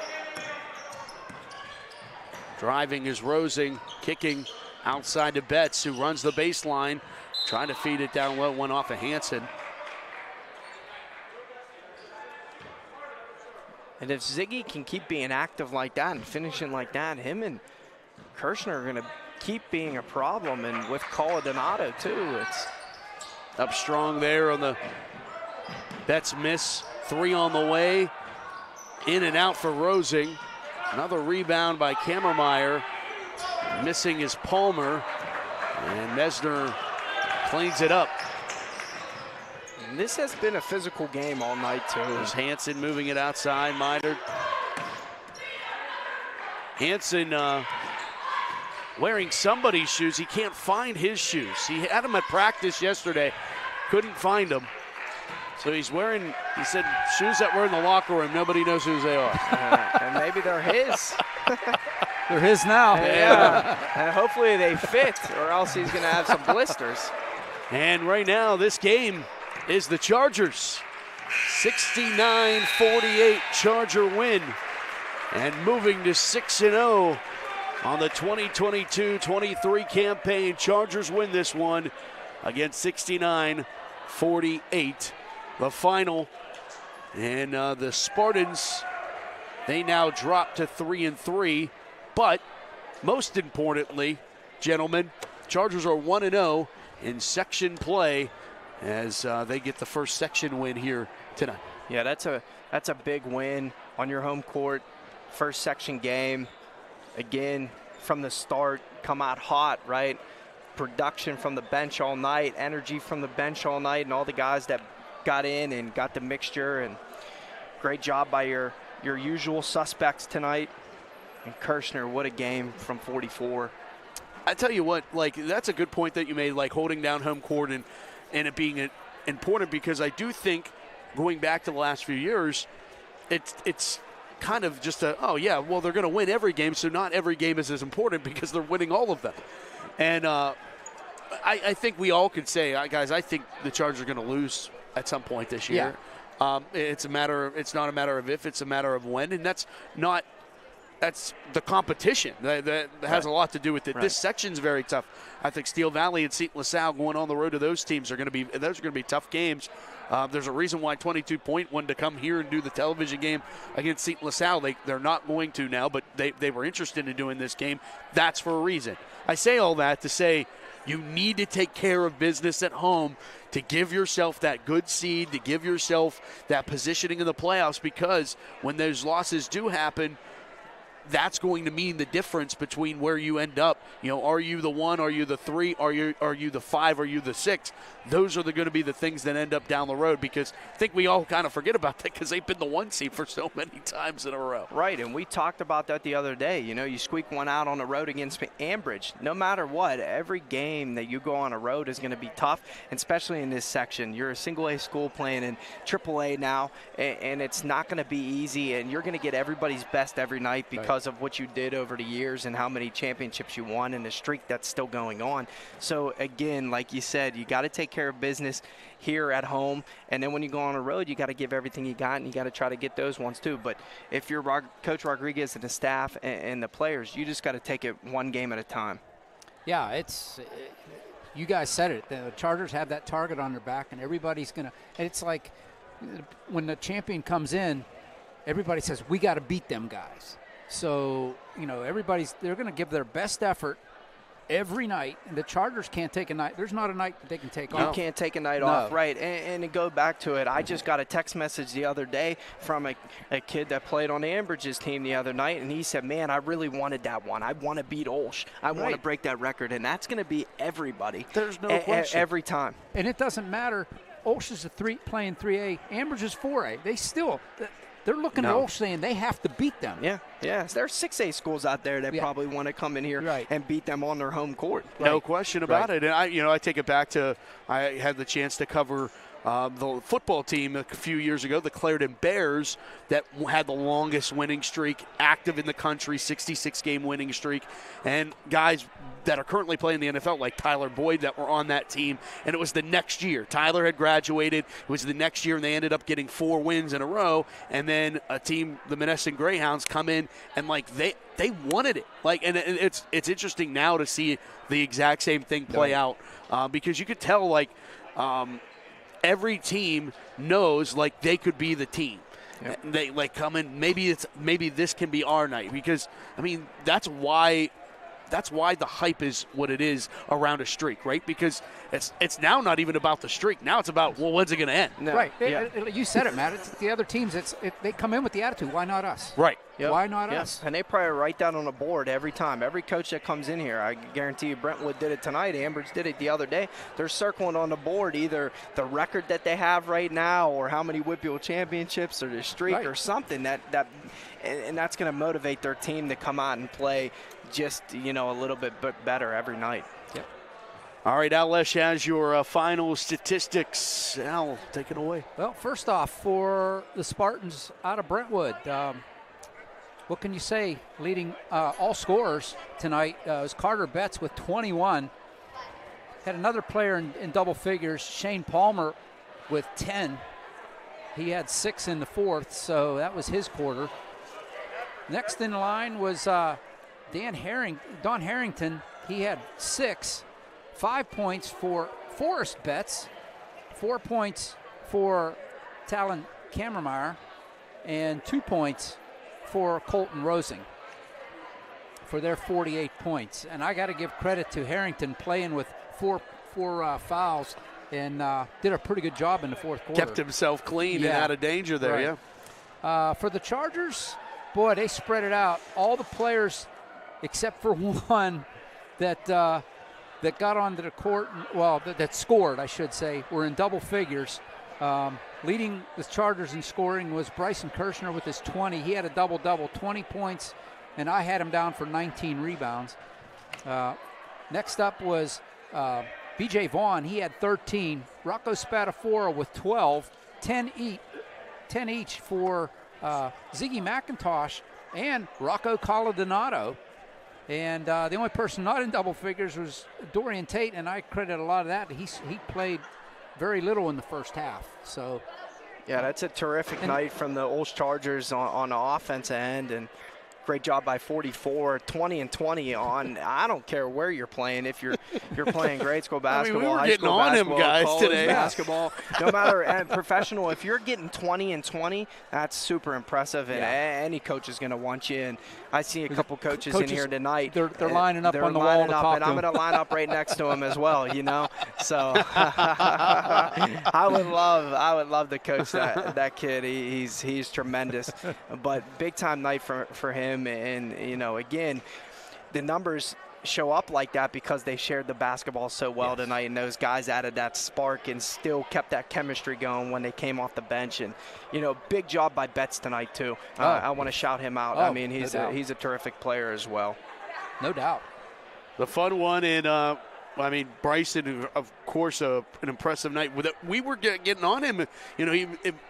Driving is Rosing, kicking outside to Betts, who runs the baseline, trying to feed it down low, one off of Hansen. And if Ziggy can keep being active like that and finishing like that, him and Kirshner are going to keep being a problem, and with Coladonado too. It's up strong there on the Betts miss. 3 on the way. In and out for Rosing. Another rebound by Kammermeyer. Missing is Palmer. And Mesner cleans it up. And this has been a physical game all night too. There's Hansen moving it outside. Minard. Hansen wearing somebody's shoes. He can't find his shoes. He had them at practice yesterday. Couldn't find them. So he's wearing, he said, shoes that were in the locker room. Nobody knows whose they are. And maybe they're his. They're his now. Yeah. And hopefully they fit, or else he's going to have some blisters. And right now, this game is the Chargers. 69-48 Charger win. And moving to 6-0 on the 2022-23 campaign. Chargers win this one against 69-48. The final. And the Spartans, they now drop to 3-3. But most importantly, gentlemen, Chargers are 1-0 in section play as they get the first section win here tonight. Yeah, that's a big win on your home court. First section game. Again, from the start, come out hot, right? Production from the bench all night, energy from the bench all night, and all the guys that got in and got the mixture. And great job by your usual suspects tonight. And Kirshner, what a game from 44. I tell you what, like, that's a good point that you made, like holding down home court and it being important, because I do think going back to the last few years, it's kind of just they're going to win every game, so not every game is as important because they're winning all of them. And I think we all could say, guys, I think the Chargers are going to lose at some point this year. Yeah. It's not a matter of if, it's a matter of when, and that's not that's the competition that has a lot to do with it. Right. This section's very tough. I think Steel Valley and St. LaSalle going on the road to those teams are going to be tough games. There's a reason why 22 Point wanted to come here and do the television game against St. LaSalle. They're not going to now, but they were interested in doing this game. That's for a reason. I say all that to say you need to take care of business at home to give yourself that good seed, to give yourself that positioning in the playoffs, because when those losses do happen, that's going to mean the difference between where you end up. Are you the 1? Are you the 3? Are you the 5? Are you the 6? Those are going to be the things that end up down the road, because I think we all kind of forget about that because they've been the 1 seed for so many times in a row. Right, and we talked about that the other day. You squeak one out on the road against Ambridge. No matter what, every game that you go on a road is going to be tough, and especially in this section. You're a single-A school playing in AAA now, and it's not going to be easy, and you're going to get everybody's best every night because of what you did over the years and how many championships you won and the streak that's still going on. So again, like you said, you got to take care of business here at home, and then when you go on the road, you got to give everything you got, and you got to try to get those ones too. But if you're Coach Rodriguez and the staff and the players, you just got to take it one game at a time. Yeah, you guys said it. The Chargers have that target on their back, and everybody's going to – it's like when the champion comes in, everybody says, we got to beat them guys. So, they're going to give their best effort every night, and the Chargers can't take a night. There's not a night that they can take off. You can't take a night off, right. And to go back to it, I just got a text message the other day from a kid that played on the Ambridge's team the other night, and he said, man, I really wanted that one. I want to beat OLSH. I want to break that record, and that's going to be everybody. There's no question. Every time. And it doesn't matter. OLSH is playing 3A. Ambridge is 4A. They're looking at OLSH saying they have to beat them. Yeah. There's 6A schools out there that probably want to come in here and beat them on their home court. No question about it. And I take it back to I had the chance to cover the football team a few years ago, the Clarendon Bears, that had the longest winning streak active in the country, 66-game winning streak, and guys that are currently playing in the NFL, like Tyler Boyd, that were on that team. And it was the next year. Tyler had graduated. It was the next year, and they ended up getting 4 wins in a row. And then a team, the Monessen Greyhounds, come in, and they wanted it. And it's interesting now to see the exact same thing play out, because you could tell every team knows they could be the team. Yep. They come in. Maybe this can be our night, because that's why the hype is what it is around a streak, right? Because it's now not even about the streak. Now it's about, when's it going to end? No. Right. You said it, Matt. It's the other teams. They come in with the attitude, why not us? Right. Yep. Why not us? And they probably write that on the board every time. Every coach that comes in here, I guarantee you Brentwood did it tonight. Ambridge did it the other day. They're circling on the board either the record that they have right now or how many WPIAL championships or the streak or something and that's going to motivate their team to come out and play just, a little bit better every night. Yep. All right, OLSH has your final statistics. Al, take it away. Well, first off, for the Spartans out of Brentwood, what can you say? Leading all scorers tonight was Carter Betts with 21. Had another player in double figures, Shane Palmer, with 10. He had 6 in the fourth, so that was his quarter. Next in line was Don Harrington. He had 6. 5 points for Forrest Betts. 4 points for Talon Kammermeyer. And 2 points for Colton Rosing for their 48 points. And I got to give credit to Harrington playing with four fouls and did a pretty good job in the fourth quarter. Kept himself clean and out of danger there, For the Chargers, boy, they spread it out. All the players except for one that got onto the court, that scored, I should say, were in double figures. Leading the Chargers in scoring was Bryson Kirshner with his 20. He had a double-double, 20 points, and I had him down for 19 rebounds. Next up was B.J. Vaughn. He had 13. Rocco Spatafora with 12. 10 each for Ziggy McIntosh and Rocco Coladonato. And the only person not in double figures was Dorian Tate, and I credit a lot of that. He played very little in the first half. So, yeah, that's a terrific night from the OLSH Chargers on the offensive end. And great job by 44, 20 and 20 on. I don't care where you're playing. If you're playing grade school basketball, we were high getting school on him, basketball, guys, college today. basketball, no matter and professional. If you're getting 20 and 20, that's super impressive, and any coach is going to want you. And I see a couple coaches in here tonight. They're lining up on the wall to talk and to I'm going to line up right next to them as well. So I would love to coach that kid. He's tremendous, but big time night for him. And again, the numbers show up like that because they shared the basketball so well tonight, and those guys added that spark and still kept that chemistry going when they came off the bench. And big job by Betts tonight too. I want to shout him out. I mean, he's a terrific player as well. No doubt. The fun one, and Bryson, of course, an impressive night. We were getting on him.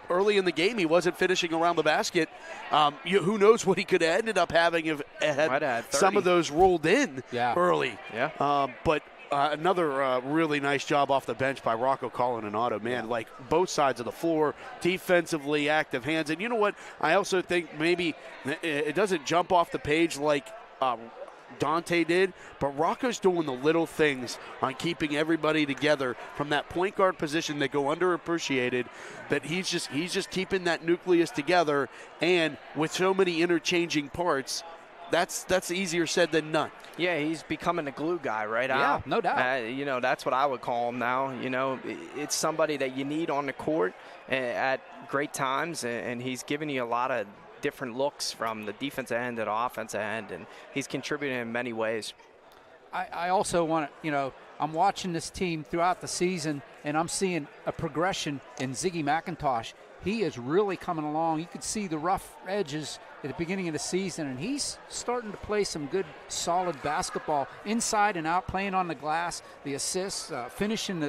Early in the game, he wasn't finishing around the basket. Who knows what he could have ended up having if had some of those rolled in early. Yeah. But another really nice job off the bench by Rocco Collin and Otto. Man, like both sides of the floor, defensively active hands. And you know what? I also think maybe it doesn't jump off the page like Dante did, but Rocco's doing the little things on keeping everybody together from that point guard position that go underappreciated, that he's just keeping that nucleus together. And with so many interchanging parts, that's easier said than done. Yeah, he's becoming a glue guy, right? Yeah, no doubt. That's what I would call him now. It's somebody that you need on the court at great times, and he's giving you a lot of different looks from the defensive end to the offensive end, and he's contributing in many ways. I also want to, I'm watching this team throughout the season, and I'm seeing a progression in Ziggy McIntosh. He is really coming along. You could see the rough edges at the beginning of the season, and he's starting to play some good, solid basketball inside and out, playing on the glass, the assists, finishing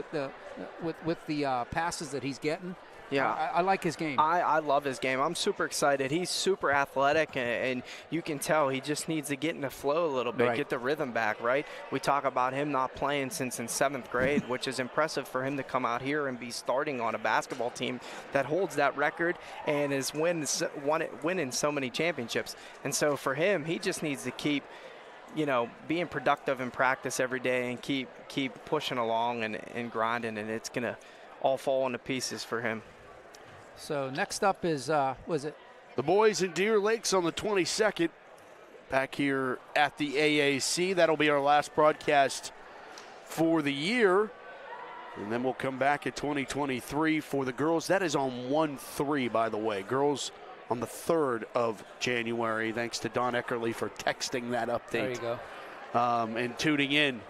with the passes that he's getting. Yeah, I like his game. I love his game. I'm super excited. He's super athletic, and you can tell he just needs to get in the flow a little bit, get the rhythm back, right? We talk about him not playing since in 7th grade, which is impressive for him to come out here and be starting on a basketball team that holds that record and is winning so many championships. And so for him, he just needs to keep being productive in practice every day and keep pushing along and grinding, and it's going to all fall into pieces for him. So next up is, was it? The boys in Deer Lakes on the 22nd, back here at the AAC. That'll be our last broadcast for the year. And then we'll come back at 2023 for the girls. That is on 1-3, by the way. Girls on the 3rd of January. Thanks to Don Eckerly for texting that update. There you go. And tuning in.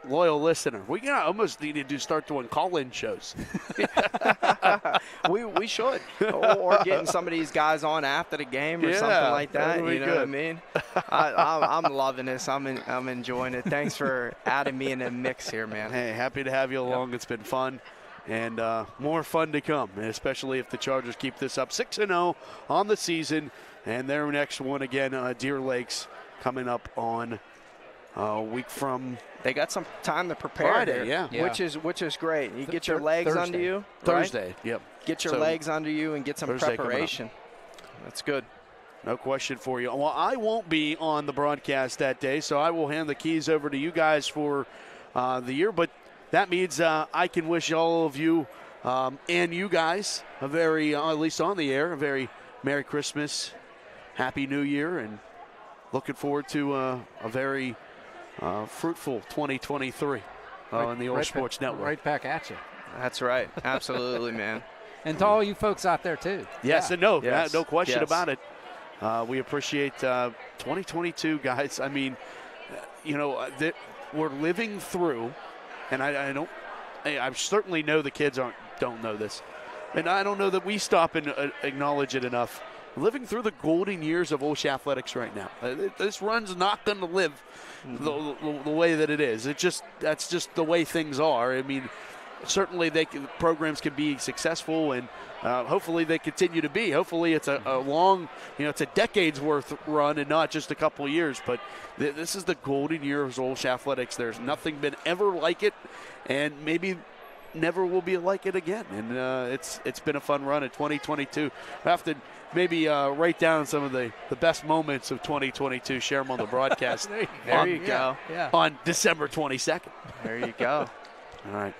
Loyal listener. We almost need to start doing call-in shows. we should. Or getting some of these guys on after the game or something like that. You know what I mean? I'm loving this. I'm enjoying it. Thanks for adding me in the mix here, man. Hey, happy to have you along. Yep. It's been fun. And more fun to come, especially if the Chargers keep this up. 6-0 on the season. And their next one again, Deer Lakes, coming up on a week from. They got some time to prepare Friday, here, which is great. You get your legs under you. Thursday, right? yep. Get your legs under you and get some Thursday preparation. That's good. No question for you. Well, I won't be on the broadcast that day, so I will hand the keys over to you guys for the year. But that means I can wish all of you and you guys a very, at least on the air, a very Merry Christmas, Happy New Year, and looking forward to a very fruitful 2023 on the OLSH Sports Network. Right back at you. That's right. Absolutely, man. And to all you folks out there, too. Yes and no. Yes. No question about it. We appreciate 2022, guys. I mean, we're living through, and I certainly know the kids don't know this, and I don't know that we stop and acknowledge it enough. Living through the golden years of OLSH athletics right now. This run's not going to live the way that it is. That's just the way things are. I mean, certainly programs can be successful, and hopefully they continue to be. Hopefully it's a long, it's a decade's worth run and not just a couple of years. But this is the golden year of OLSH athletics. There's nothing been ever like it, and maybe never will be like it again. And it's been a fun run in 2022. I have to maybe write down some of the best moments of 2022, share them on the broadcast. There you go. Yeah. On December 22nd. There you go. All right.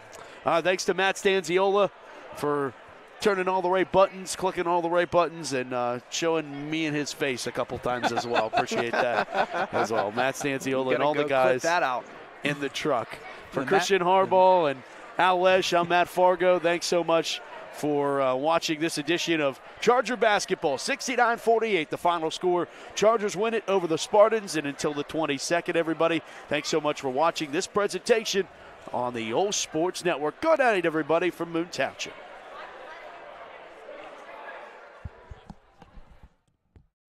Thanks to Matt Stanziola for turning all the right buttons, clicking all the right buttons, and showing me and his face a couple times as well. Appreciate that as well. Matt Stanziola and all the guys Clip that out. in the truck. For And Christian Harbaugh and OLSH, I'm Matt Fargo. Thanks so much for watching this edition of Charger Basketball. 69-48, the final score. Chargers win it over the Spartans, and until the 22nd, everybody, thanks so much for watching this presentation on the OLSH Sports Network. Good night, everybody, from Moon Township.